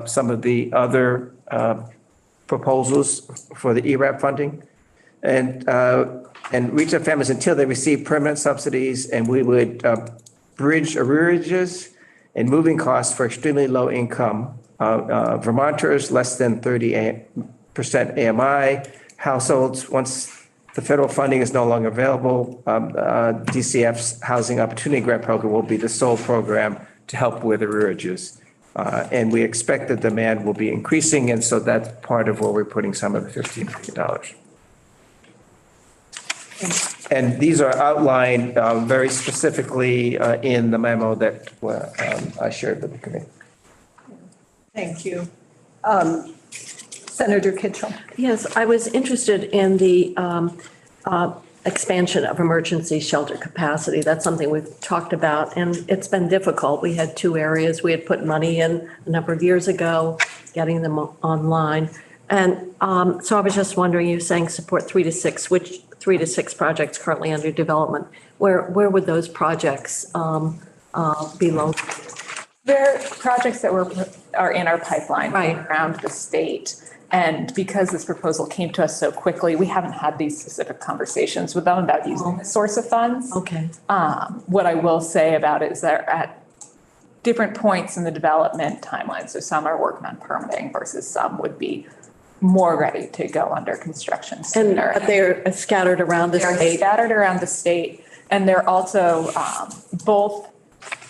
some of the other proposals for the ERAP funding, and reach-up families until they receive permanent subsidies, and we would bridge arrearages and moving costs for extremely low income Vermonters, less than 30% AMI households. Once the federal funding is no longer available, DCF's Housing Opportunity Grant Program will be the sole program to help with arrearages. And we expect that demand will be increasing, and so that's part of where we're putting some of the $15 million. And these are outlined very specifically in the memo that I shared with the committee. Thank you. Senator Kitchell. Yes, I was interested in the expansion of emergency shelter capacity. That's something we've talked about, and it's been difficult. We had 2 areas. We had put money in a number of years ago, getting them online. And so I was just wondering, you saying support 3 to 6, which 3 to 6 projects currently under development. where would those projects be located? There are projects that are in our pipeline Right. around the state. And because this proposal came to us so quickly, we haven't had these specific conversations with them about using this source of funds. Okay. What I will say about it is they're at different points in the development timeline. So some are working on permitting versus some would be more ready to go under construction And sooner. they're scattered around the They're state? scattered around the state, and they're also both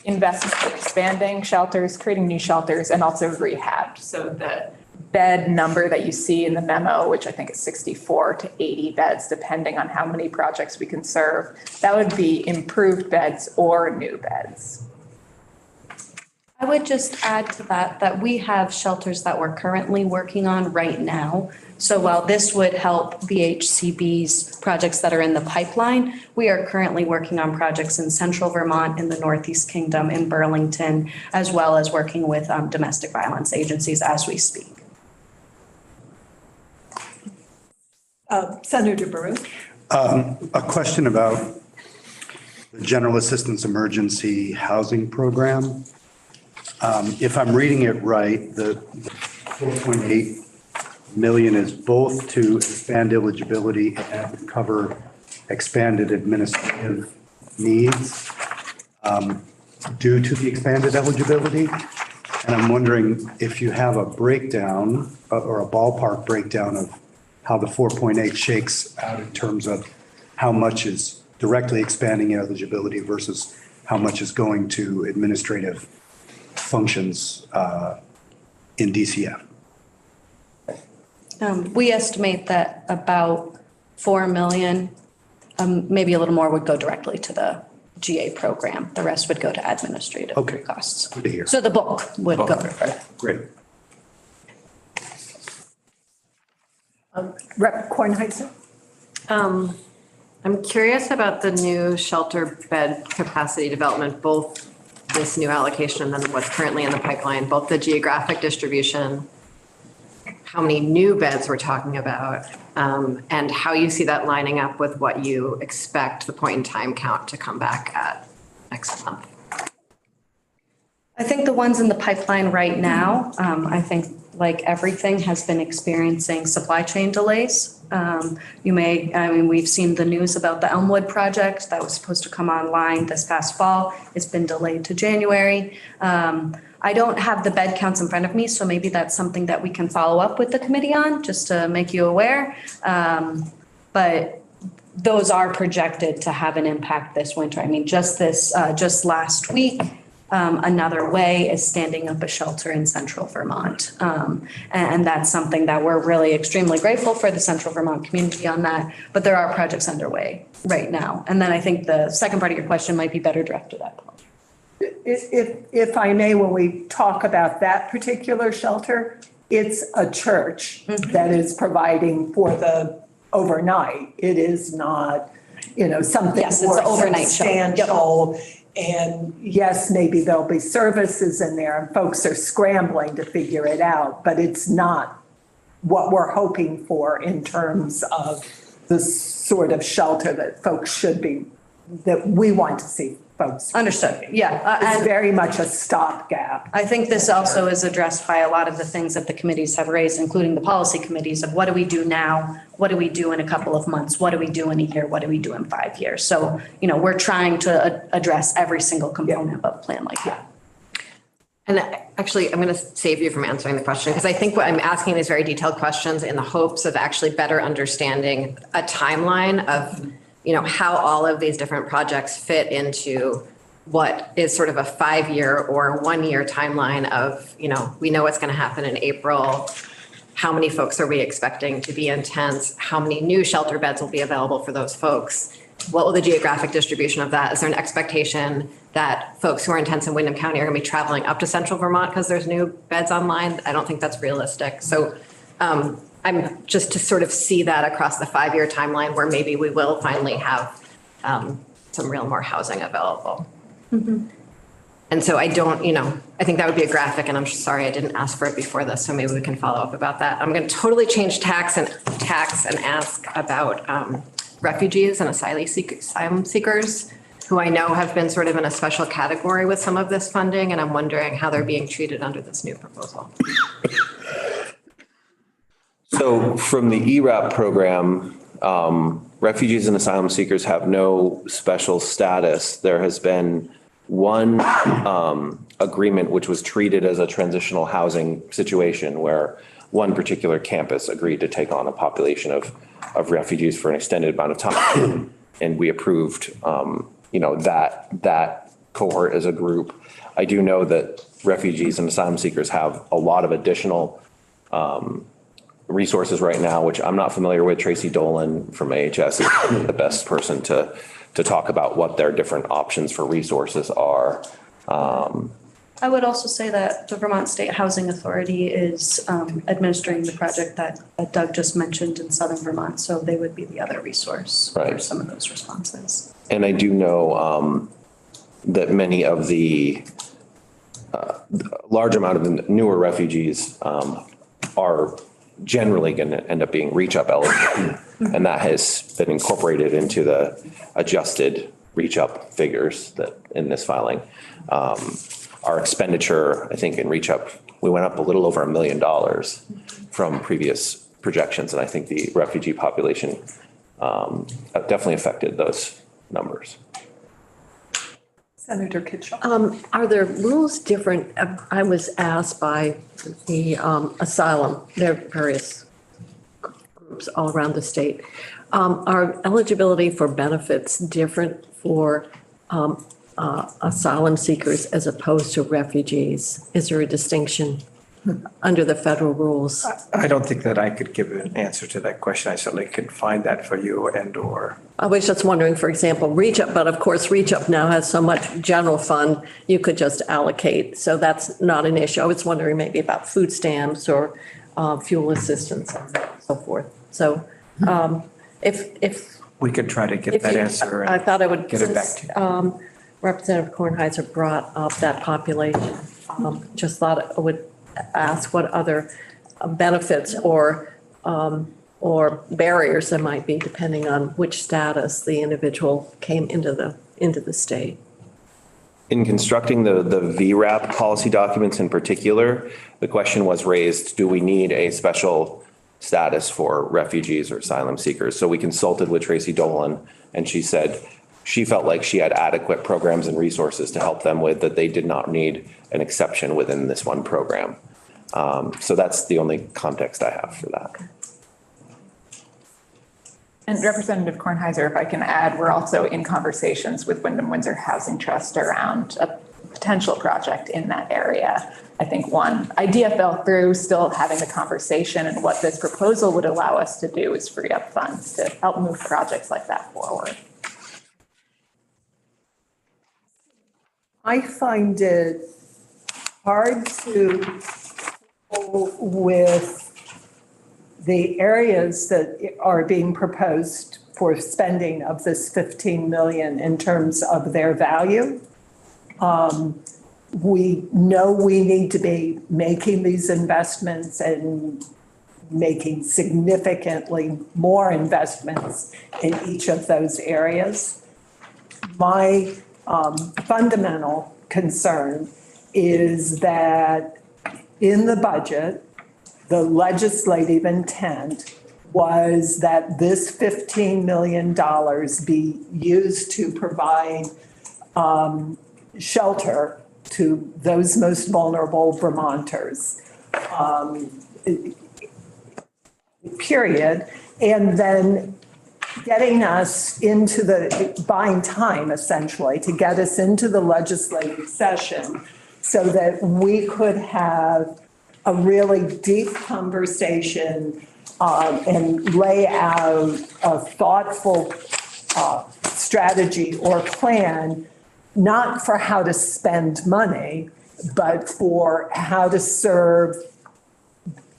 investment in expanding shelters, creating new shelters, and also rehab. So the bed number that you see in the memo, which I think is 64 to 80 beds, depending on how many projects we can serve, that would be improved beds or new beds. I would just add to that we have shelters that we're currently working on right now. So while this would help VHCB's projects that are in the pipeline, we are currently working on projects in central Vermont, in the Northeast Kingdom, in Burlington, as well as working with domestic violence agencies as we speak. Senator Brew. A question about the General Assistance Emergency Housing Program. If I'm reading it right, the 4.8 million is both to expand eligibility and cover expanded administrative needs due to the expanded eligibility. And I'm wondering if you have a breakdown or a ballpark breakdown of how the 4.8 shakes out in terms of how much is directly expanding eligibility versus how much is going to administrative functions in DCF. We estimate that about 4 million, maybe a little more, would go directly to the GA program. The rest would go to administrative costs. Good to hear. So the bulk would go. Great. Rep. Kornheiser. I'm curious about the new shelter bed capacity development, both this new allocation and then what's currently in the pipeline, both the geographic distribution, how many new beds we're talking about, and how you see that lining up with what you expect the point in time count to come back at next month. I think the ones in the pipeline right now, I think like everything has been experiencing supply chain delays. We've seen the news about the Elmwood project that was supposed to come online this past fall. It's been delayed to January. I don't have the bed counts in front of me, so maybe that's something that we can follow up with the committee on, just to make you aware. But those are projected to have an impact this winter. I mean, just last week, Another Way is standing up a shelter in central Vermont. And that's something that we're really extremely grateful for the central Vermont community on that, but there are projects underway right now. And then I think the second part of your question might be better directed at Paul. If I may, when we talk about that particular shelter, it's a church that is providing for the overnight. It is not, something Yes, it's an more overnight shelter. substantial. And yes, maybe there'll be services in there and folks are scrambling to figure it out, but it's not what we're hoping for in terms of the sort of shelter that folks should be, that we want to see folks. Understood, yeah. It's And very much a stopgap. I think this also is addressed by a lot of the things that the committees have raised, including the policy committees, of what do we do now? What do we do in a couple of months? What do we do in a year? What do we do in 5 years? So, we're trying to address every single component of a plan like that. And actually, I'm going to save you from answering the question because I think what I'm asking these very detailed questions in the hopes of actually better understanding a timeline of, how all of these different projects fit into what is sort of a 5-year or 1-year timeline of, we know what's going to happen in April. How many folks are we expecting to be in tents? How many new shelter beds will be available for those folks? What will the geographic distribution of that? Is there an expectation that folks who are in tents in Windham County are going to be traveling up to central Vermont because there's new beds online? I don't think that's realistic. So I'm just to sort of see that across the 5-year timeline where maybe we will finally have some real more housing available. Mm-hmm. And so I don't, I think that would be a graphic and I'm sorry I didn't ask for it before this. So maybe we can follow up about that. I'm going to totally change tax and ask about refugees and asylum seekers. who I know have been sort of in a special category with some of this funding, and I'm wondering how they're being treated under this new proposal. So from the ERAP program, refugees and asylum seekers have no special status. There has been one agreement which was treated as a transitional housing situation where one particular campus agreed to take on a population of refugees for an extended amount of time. And we approved, that cohort as a group. I do know that refugees and asylum seekers have a lot of additional resources right now, which I'm not familiar with. Tracy Dolan from AHS is the best person to talk about what their different options for resources are. I would also say that the Vermont State Housing Authority is administering the project that Doug just mentioned in southern Vermont, so they would be the other resource for Right. some of those responses. And I do know that many of the large amount of the newer refugees are generally going to end up being reach up eligible. And that has been incorporated into the adjusted reach up figures that in this filing. Our expenditure, I think in reach up, we went up a little over $1 million from previous projections. And I think the refugee population definitely affected those numbers. Senator Kitchell. Are there rules different? I was asked by the asylum, there are various groups all around the state. Are eligibility for benefits different for asylum seekers as opposed to refugees? Is there a distinction under the federal rules? I don't think that I could give an answer to that question. I certainly could find that for you and/or. I was just wondering, for example, Reach Up, but of course, Reach Up now has so much general fund, you could just allocate. So that's not an issue. I was wondering maybe about food stamps or fuel assistance and so forth. So if We could try to get that answer. I thought I would. Get it back to you. Representative Kornheiser brought up that population. Just thought I would ask what other benefits or barriers there might be depending on which status the individual came into the state. In constructing the VRAP policy documents in particular, the question was raised, do we need a special status for refugees or asylum seekers? So we consulted with Tracy Dolan, and she said she felt like she had adequate programs and resources to help them with, that they did not need an exception within this one program. So that's the only context I have for that. And Representative Kornheiser, if I can add, we're also in conversations with Wyndham Windsor Housing Trust around a potential project in that area. I think one idea fell through, still having the conversation, and what this proposal would allow us to do is free up funds to help move projects like that forward. I find it hard to go with the areas that are being proposed for spending of this 15 million in terms of their value. We know we need to be making these investments and making significantly more investments in each of those areas. My fundamental concern is that in the budget, the legislative intent was that this $15 million be used to provide shelter to those most vulnerable Vermonters, period. And then getting us into buying time, essentially, to get us into the legislative session so that we could have a really deep conversation and lay out a thoughtful strategy or plan, not for how to spend money, but for how to serve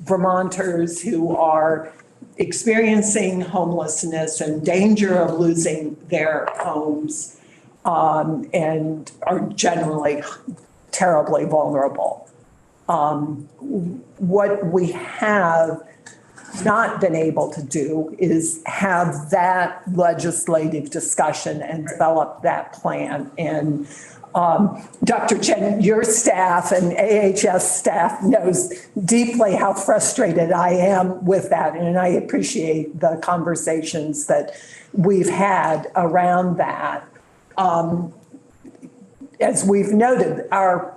Vermonters who are experiencing homelessness and danger of losing their homes and are generally terribly vulnerable. What we have not been able to do is have that legislative discussion and develop that plan. And Dr. Chen, your staff and AHS staff knows deeply how frustrated I am with that. And I appreciate the conversations that we've had around that. As we've noted, our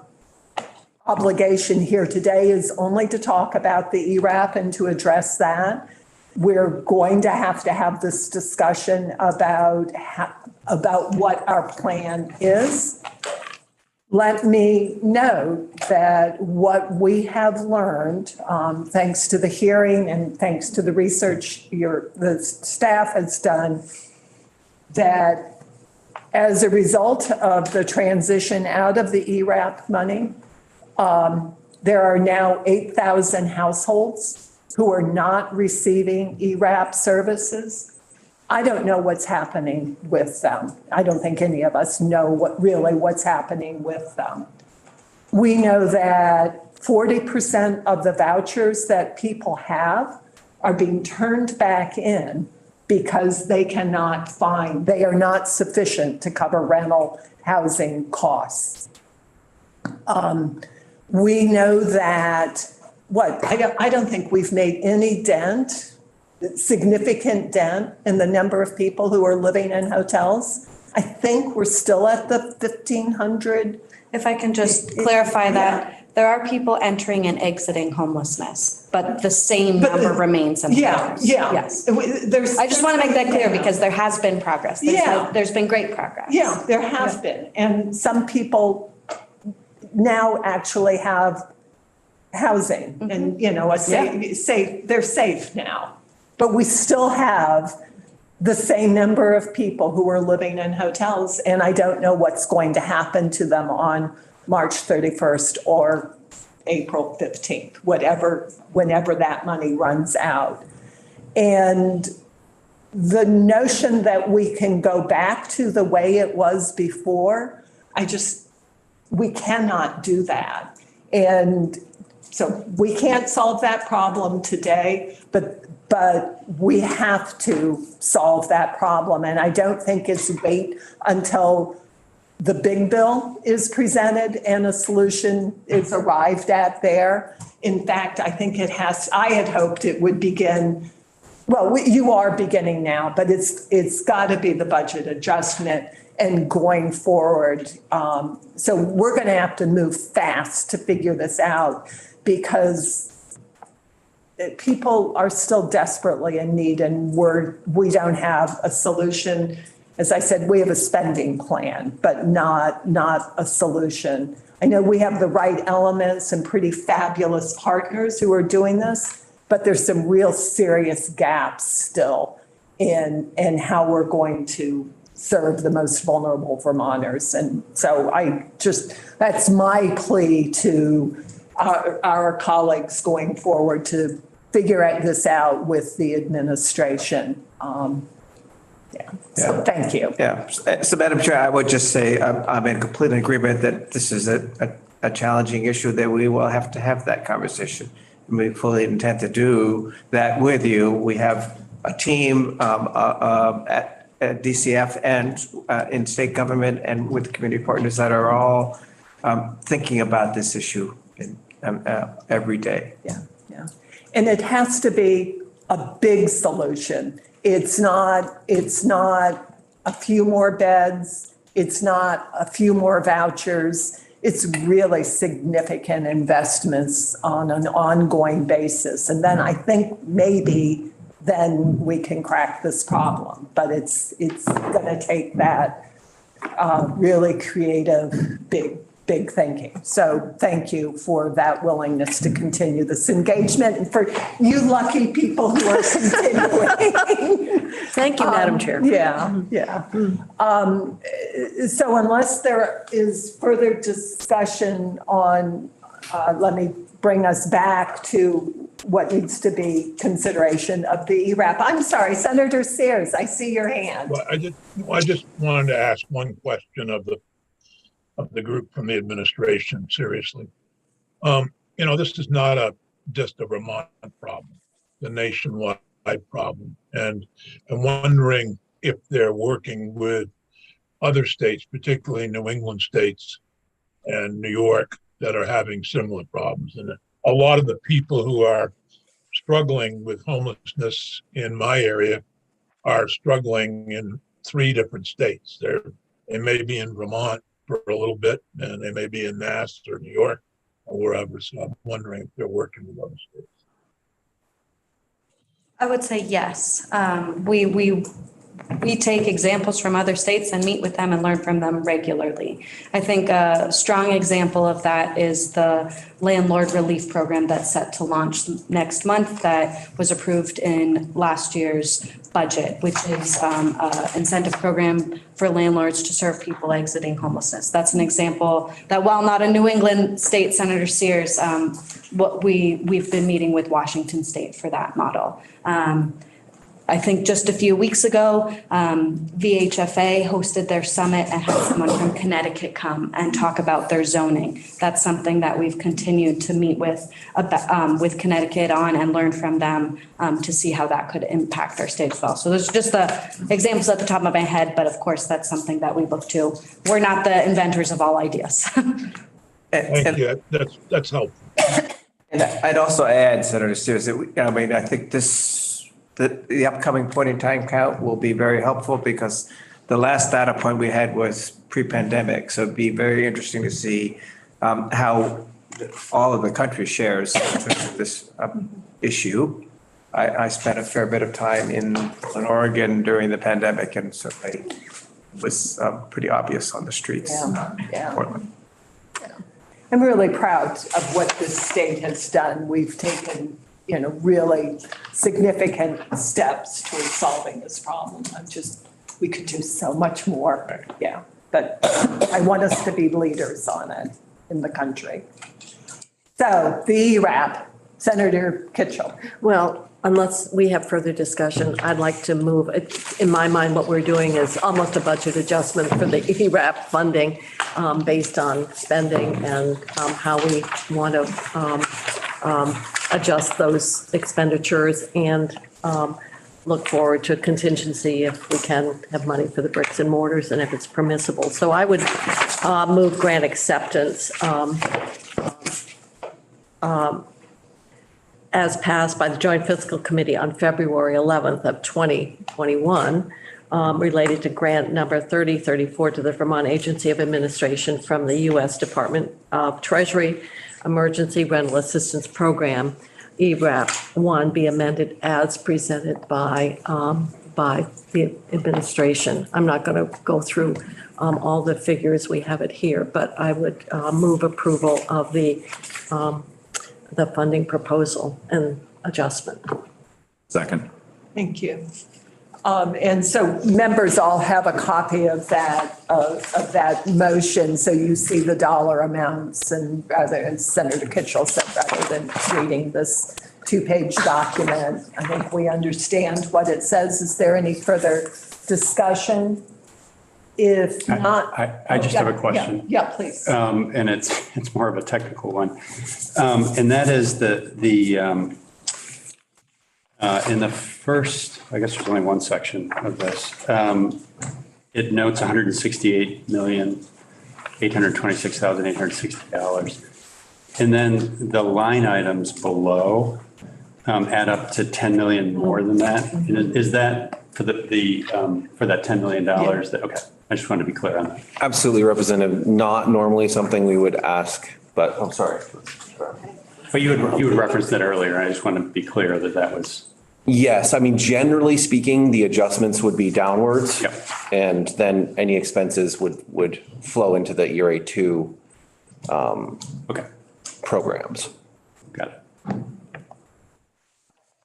obligation here today is only to talk about the ERAP and to address that. We're going to have this discussion about what our plan is. Let me note that what we have learned, thanks to the hearing and thanks to the research the staff has done, that as a result of the transition out of the ERAP money, there are now 8,000 households who are not receiving ERAP services. I don't know what's happening with them. I don't think any of us know what's happening with them. We know that 40% of the vouchers that people have are being turned back in because they are not sufficient to cover rental housing costs. We know that, I don't think we've made any significant dent in the number of people who are living in hotels. I think we're still at the 1,500. If I can just clarify that, there are people entering and exiting homelessness, but the same number remains in homes. Yes. I just want to make that clear because there has been progress. There's been great progress. Yeah, there have been. And some people now actually have housing and, they're safe now. But we still have the same number of people who are living in hotels, and I don't know what's going to happen to them on March 31st or April 15th, whenever that money runs out. And the notion that we can go back to the way it was before, we cannot do that. And so we can't solve that problem today, but we have to solve that problem. And I don't think it's wait until the big bill is presented and a solution is arrived at there. In fact, I think I had hoped it would begin, you are beginning now, but it's got to be the budget adjustment and going forward. So we're going to have to move fast to figure this out because people are still desperately in need and we don't have a solution. As I said, we have a spending plan, but not a solution. I know we have the right elements and pretty fabulous partners who are doing this, but there's some real serious gaps still in how we're going to serve the most vulnerable Vermonters. And so that's my plea to our colleagues going forward to figure this out with the administration. So thank you. Yeah. So Madam Chair, I would just say I'm in complete agreement that this is a challenging issue that we will have to have that conversation. We fully intend to do that with you. We have a team at DCF and in state government and with community partners that are all thinking about this issue every day. Yeah. And it has to be a big solution. It's not a few more beds. It's not a few more vouchers. It's really significant investments on an ongoing basis. And then I think maybe then we can crack this problem. But it's going to take that really creative, big thinking. So thank you for that willingness to continue this engagement and for you lucky people who are continuing. Thank you, Madam Chair. Yeah. So unless there is further discussion on, let me bring us back to what needs to be consideration of the ERAP. I'm sorry, Senator Sears, I see your hand. Well, I just wanted to ask one question of the group from the administration, seriously. This is not just a Vermont problem. the nationwide problem. And I'm wondering if they're working with other states, particularly New England states and New York, that are having similar problems. And a lot of the people who are struggling with homelessness in my area are struggling in 3 different states. They may be in Vermont for a little bit, and they may be in Mass or New York or wherever. So I'm wondering if they're working with other states. I would say yes. We take examples from other states and meet with them and learn from them regularly. I think a strong example of that is the landlord relief program that's set to launch next month that was approved in last year's budget, which is an incentive program for landlords to serve people exiting homelessness. That's an example that, while not a New England state, Senator Sears, we've been meeting with Washington State for that model. I think just a few weeks ago, VHFA hosted their summit and had someone from Connecticut come and talk about their zoning. That's something that we've continued to meet with Connecticut on and learn from them to see how that could impact our state as well. So there's just the examples at the top of my head, but of course, that's something that we look to. We're not the inventors of all ideas. Thank you. That's helpful. And I'd also add, Senator Sears, that I think the upcoming point in time count will be very helpful because the last data point we had was pre-pandemic. So it'd be very interesting to see how all of the country shares in terms of this issue. I spent a fair bit of time in Oregon during the pandemic, and certainly was pretty obvious on the streets in Portland. I'm really proud of what this state has done. We've taken, really significant steps towards solving this problem. We could do so much more. Yeah, but I want us to be leaders on it in the country. So the ERAP, Senator Kitchell. Well, unless we have further discussion, I'd like to move, in my mind, what we're doing is almost a budget adjustment for the ERAP funding based on spending and how we want to adjust those expenditures and look forward to a contingency if we can have money for the bricks and mortars and if it's permissible. So I would move grant acceptance as passed by the Joint Fiscal Committee on February 11th of 2021, related to grant number 3034 to the Vermont Agency of Administration from the U.S. Department of Treasury Emergency Rental Assistance Program, ERAP 1, be amended as presented by the administration. I'm not going to go through all the figures. We have it here, but I would move approval of the funding proposal and adjustment. Second. Thank you. And so members all have a copy of that motion. So you see the dollar amounts, and rather, as Senator Kitchell said, rather than reading this 2-page document, I think we understand what it says. Is there any further discussion? If not. I just have a question. Yeah, please. And it's more of a technical one. And that is in the first, I guess there's only one section of this. It notes $168,826,860. And then the line items below add up to 10 million more than that. Is that for for that $10 million? Okay. I just wanted to be clear on that. Absolutely, Representative. Not normally something we would ask, but I'm sorry. But you would reference that earlier. I just want to be clear that was. Yes, I mean, generally speaking, the adjustments would be downwards. Yep. And then any expenses would flow into the ERA 2 Okay. programs. Got it.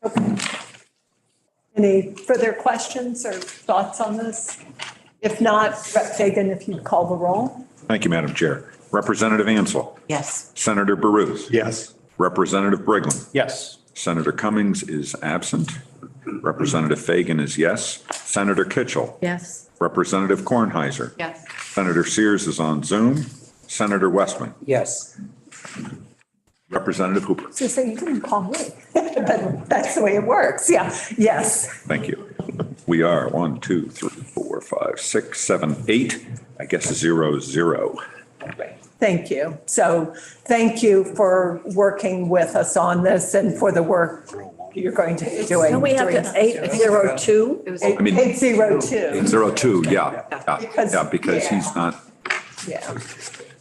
Okay. Any further questions or thoughts on this? If not, Rep. Fagan, if you'd call the roll. Thank you, Madam Chair. Representative Ansel. Yes. Senator Baruth. Yes. Representative Brigham. Yes. Senator Cummings is absent. Representative Fagan is yes. Senator Kitchell. Yes. Representative Kornheiser. Yes. Senator Sears is on Zoom. Senator Westman. Yes. Representative Hooper. So say you didn't call me, but that's the way it works. Yeah, yes. Thank you. We are 1, 2, 3, 4, 5, 6, 7, 8, I guess 0, 0. Thank you. So thank you for working with us on this and for the work you're going to be doing. No, we have to 802. It was, I mean, 802. 802, yeah. Because- Yeah, because yeah. he's not Yeah.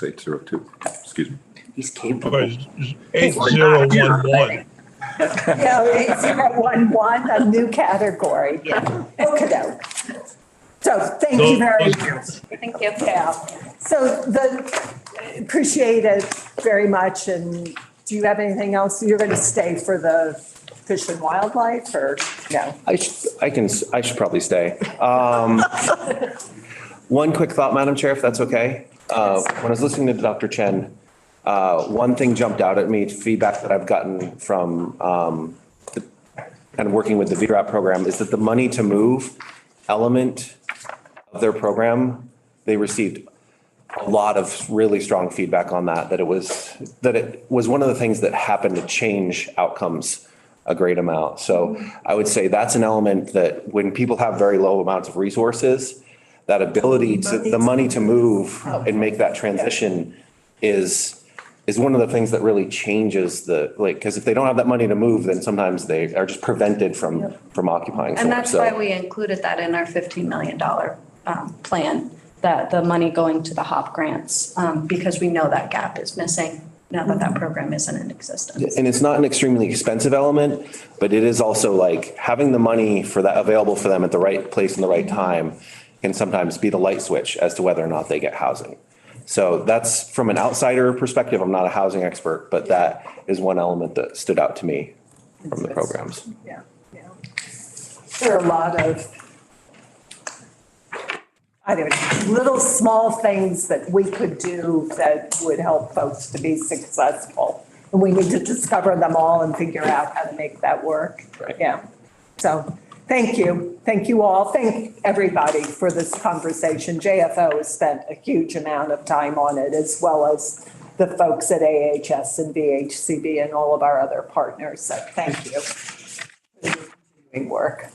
802, excuse me. He's capable. 8011. Yeah, 8011, a new category. Yeah. Okey-doke. So thank you very much. Thank you. Yeah. So appreciate it very much. And do you have anything else? You're going to stay for the Fish and Wildlife or no? I should probably stay. One quick thought, Madam Chair, if that's okay. When I was listening to Dr. Chen, one thing jumped out at me, feedback that I've gotten from kind of working with the VRAP program is that the money to move element of their program, they received a lot of really strong feedback on that it was one of the things that happened to change outcomes a great amount. So I would say that's an element that when people have very low amounts of resources, that ability to, the money to move and make that transition is one of the things that really changes because if they don't have that money to move, then sometimes they are just prevented from occupying. And that's why we included that in our $15 million plan, that the money going to the HOP grants, because we know that gap is missing now that that program isn't in existence. And it's not an extremely expensive element, but it is also like having the money for that available for them at the right place and the right time can sometimes be the light switch as to whether or not they get housing. So that's from an outsider perspective. I'm not a housing expert, but that is one element that stood out to me from the programs. Yeah. There are a lot of, I don't know, little small things that we could do that would help folks to be successful. And we need to discover them all and figure out how to make that work. Right. Yeah. So thank you. Thank you all. Thank everybody for this conversation. JFO has spent a huge amount of time on it, as well as the folks at AHS and VHCB and all of our other partners. So thank you for the continuing work.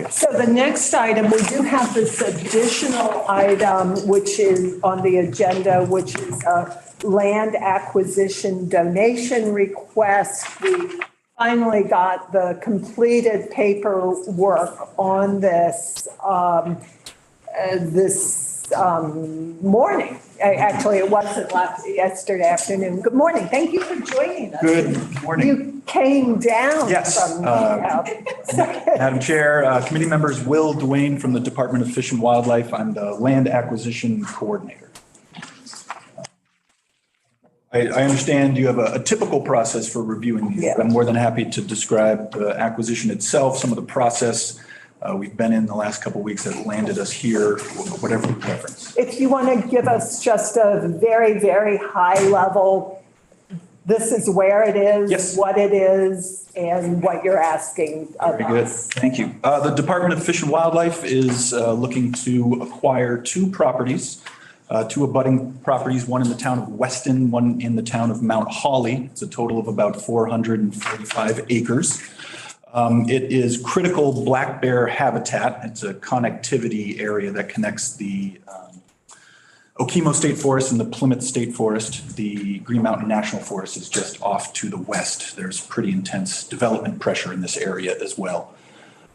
So the next item, we do have this additional item, which is on the agenda, which is a land acquisition donation request. We finally got the completed paperwork on this morning. Actually, it wasn't yesterday afternoon. Good morning. Thank you for joining us. Good morning. You came down Yes, from. Madam Chair, committee members, Will Duane from the Department of Fish and Wildlife. I'm the land acquisition coordinator. I understand you have a typical process for reviewing these. Yeah. I'm more than happy to describe the acquisition itself, some of the process we've been in the last couple of weeks that landed us here, whatever the preference. If you want to give us just a very, very high level, this is where it is, Yes. what it is, and what you're asking of Very good. us. Thank you. The Department of Fish and Wildlife is looking to acquire two properties, two abutting properties, one in the town of Weston, one in the town of Mount Holly. It's a total of about 445 acres. It is critical black bear habitat. It's a connectivity area that connects the Okemo State Forest and the Plymouth State Forest. The Green Mountain National Forest is just off to the west. There's pretty intense development pressure in this area as well.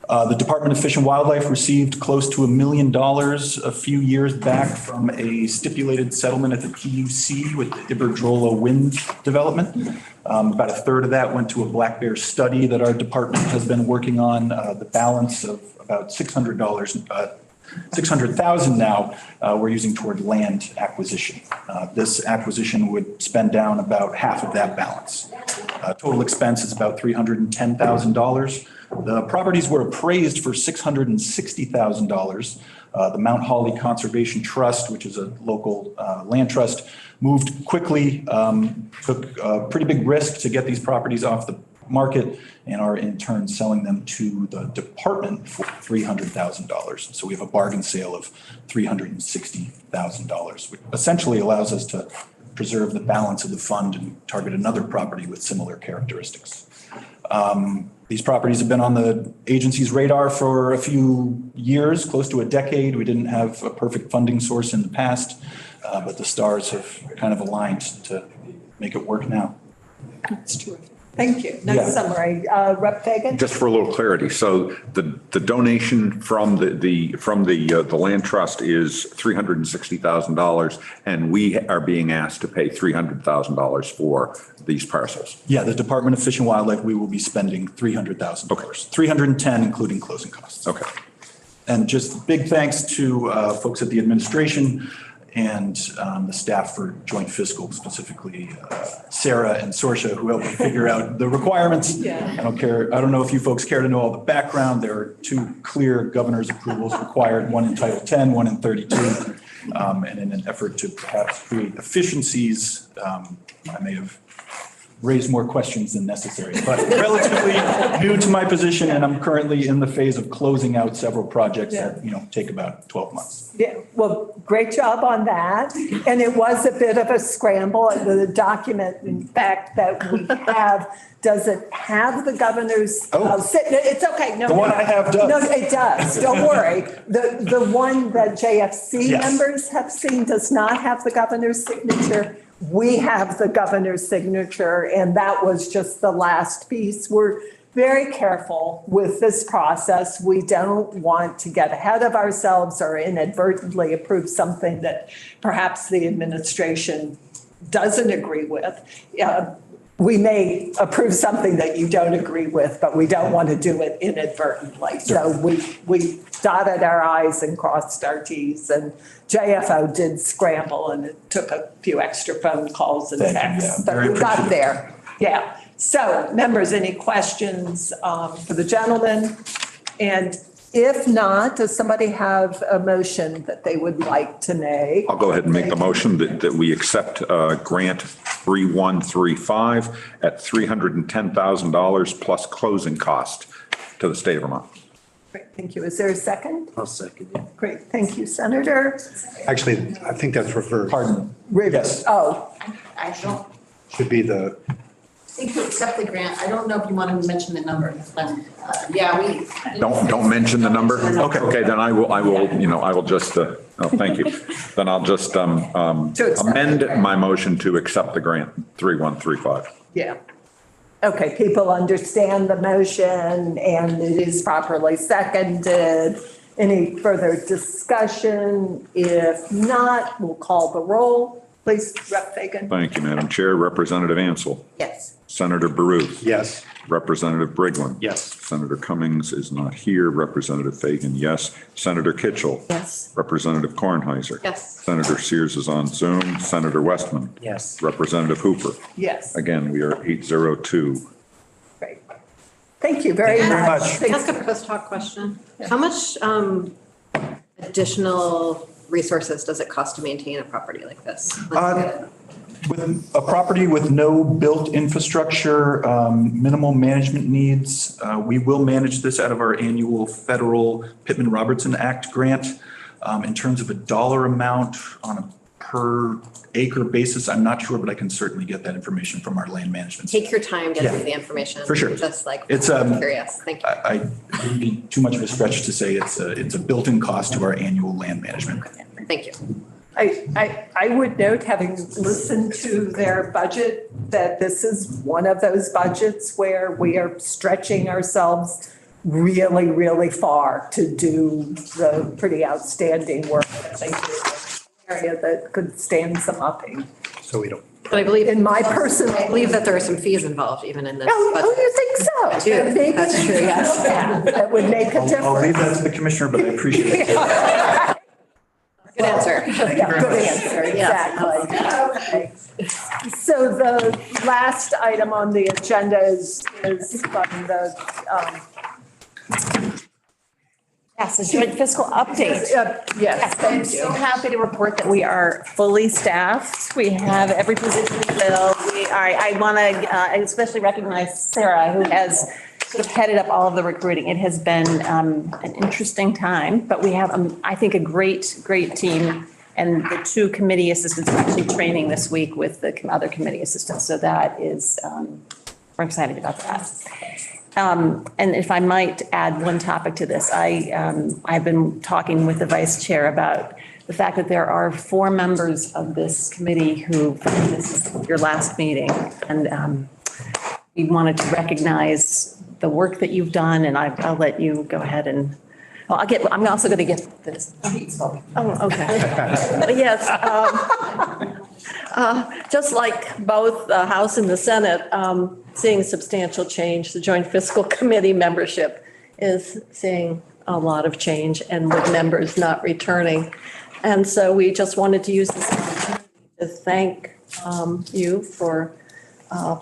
The Department of Fish and Wildlife received close to $1 million a few years back from a stipulated settlement at the PUC with the Iberdrola wind development. About a third of that went to a black bear study that our department has been working on. The balance of about $600,000 now we're using toward land acquisition. This acquisition would spend down about half of that balance. Total expense is about $310,000. The properties were appraised for $660,000. The Mount Holly Conservation Trust, which is a local land trust, moved quickly, took a pretty big risk to get these properties off the market and are in turn selling them to the department for $300,000. So we have a bargain sale of $360,000, which essentially allows us to preserve the balance of the fund and target another property with similar characteristics. These properties have been on the agency's radar for a few years, close to a decade. We didn't have a perfect funding source in the past, but the stars have kind of aligned to make it work now. That's terrific. Thank you. Yeah. Nice summary. Rep. Fagan? Just for a little clarity, so the donation from the land trust is $360,000, and we are being asked to pay $300,000 for these parcels. Yeah, the Department of Fish and Wildlife, we will be spending $300,000. Okay. 310, including closing costs. Okay. And just big thanks to folks at the administration and the staff for joint fiscal, specifically Sarah and Sorsha, who helped me figure out the requirements. Yeah. I don't know if you folks care to know all the background. There are two clear governor's approvals required, one in Title 10, one in 32. And in an effort to perhaps create efficiencies, I may have raised more questions than necessary, but relatively new to my position, and I'm currently in the phase of closing out several projects that, take about 12 months. Yeah, well, great job on that. And it was a bit of a scramble. The document, in fact, that we have, does it have the governor's? It's okay. No, The one I have does. No, it does. Don't worry. The one that JFC Yes. members have seen does not have the governor's signature. We have the governor's signature, and that was just the last piece. We're very careful with this process. We don't want to get ahead of ourselves or inadvertently approve something that perhaps the administration doesn't agree with. We may approve something that you don't agree with, but we don't want to do it inadvertently. So we dotted our i's and crossed our t's, and JFO did scramble, and it took a few extra phone calls and texts, but we got there. Yeah. So members, any questions for the gentleman? And if not, does somebody have a motion that they would like to make? I'll go ahead and make the motion that we accept grant 3135 at $310,000 plus closing cost to the state of Vermont. Great, thank you. Is there a second? I'll second it. Great, thank you, Senator. Actually, I think that's reversed. Pardon? Rivers. Oh, I don't Should be the, think to accept the grant, I don't know if you want to mention the number. Yeah, we. Don't mention the number? Okay, then I will just, thank you. Then I'll just amend my motion to accept the grant 3135. yeah. Okay, people understand the motion and it is properly seconded. Any further discussion? If not, we'll call the roll. Please, Rep. Fagan. Thank you, Madam Chair. Representative Ansel. Yes. Senator Baruth. yes. Representative Briglin. Yes. Senator Cummings is not here. Representative Fagan, yes. Senator Kitchell. Yes. Representative Kornheiser. Yes. Senator Sears is on Zoom. Senator Westman. Yes. Representative Hooper. Yes, Again, we are 802. great. Thank you very much. Can I ask a post-hoc question? How much additional resources does it cost to maintain a property like this? With a property with no built infrastructure, minimal management needs, we will manage this out of our annual federal Pittman-Robertson Act grant. In terms of a dollar amount on a per acre basis, I'm not sure, but I can certainly get that information from our land management. Take your time getting Yeah. me the information. For sure. Just like, It's, I'm curious. Thank you. It would be too much of a stretch to say it's a built-in cost to our annual land management. Thank you. I would note, having listened to their budget, that this is one of those budgets where we are stretching ourselves really, really far to do the pretty outstanding work that they do in an area that could stand some upping. So we don't. But I believe. In my personal. I believe that there are some fees involved even in this. Oh, budget. you think so? I do. Maybe- That's true, yes. Yeah, that would make a difference. I'll leave that to the commissioner, but I appreciate it. Good answer. Yeah, good answer, exactly. Okay. So the last item on the agenda is from the, Yes, a joint fiscal update. yes, I'm thank so you. happy to report that we are fully staffed. We have every position filled. I want to especially recognize Sarah, who has sort of headed up all of the recruiting. It has been an interesting time, but we have, I think, a great team And the two committee assistants are actually training this week with the other committee assistants. So that is, we're excited about that. And if I might add one topic to this, I've been talking with the vice chair about the fact that there are 4 members of this committee who, this is your last meeting, and we wanted to recognize the work that you've done, and I'll let you go ahead and, well, I'm also going to get this. Oh, okay. Yes. Just like both the House and the Senate, seeing substantial change, the Joint Fiscal Committee membership is seeing a lot of change, and with members not returning. And so we just wanted to use this opportunity to thank you for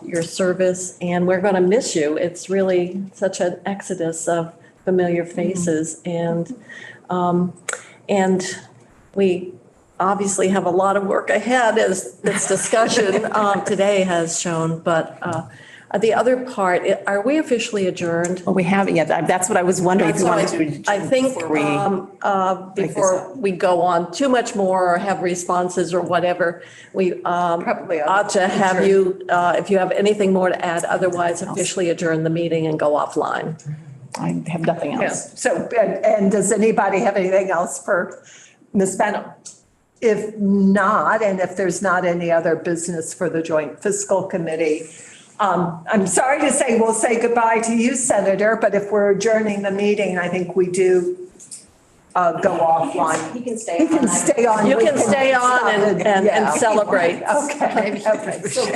your service, and we're going to miss you. It's really such an exodus of familiar faces, and we obviously have a lot of work ahead, as this discussion today has shown. But the other part, are we officially adjourned? Well, we haven't yet. That's what I was wondering if you wanted to. I think before we go on too much more or have responses or whatever, we Probably ought to have you, if you have anything more to add, otherwise officially adjourn the meeting and go offline. I have nothing else. So, and does anybody have anything else for Ms. Benham? If not, and if there's not any other business for the Joint Fiscal Committee, I'm sorry to say we'll say goodbye to you, Senator, but if we're adjourning the meeting, I think we do go offline. He can stay He can stay on. You We can stay on and Yeah. celebrate. Okay, okay. So,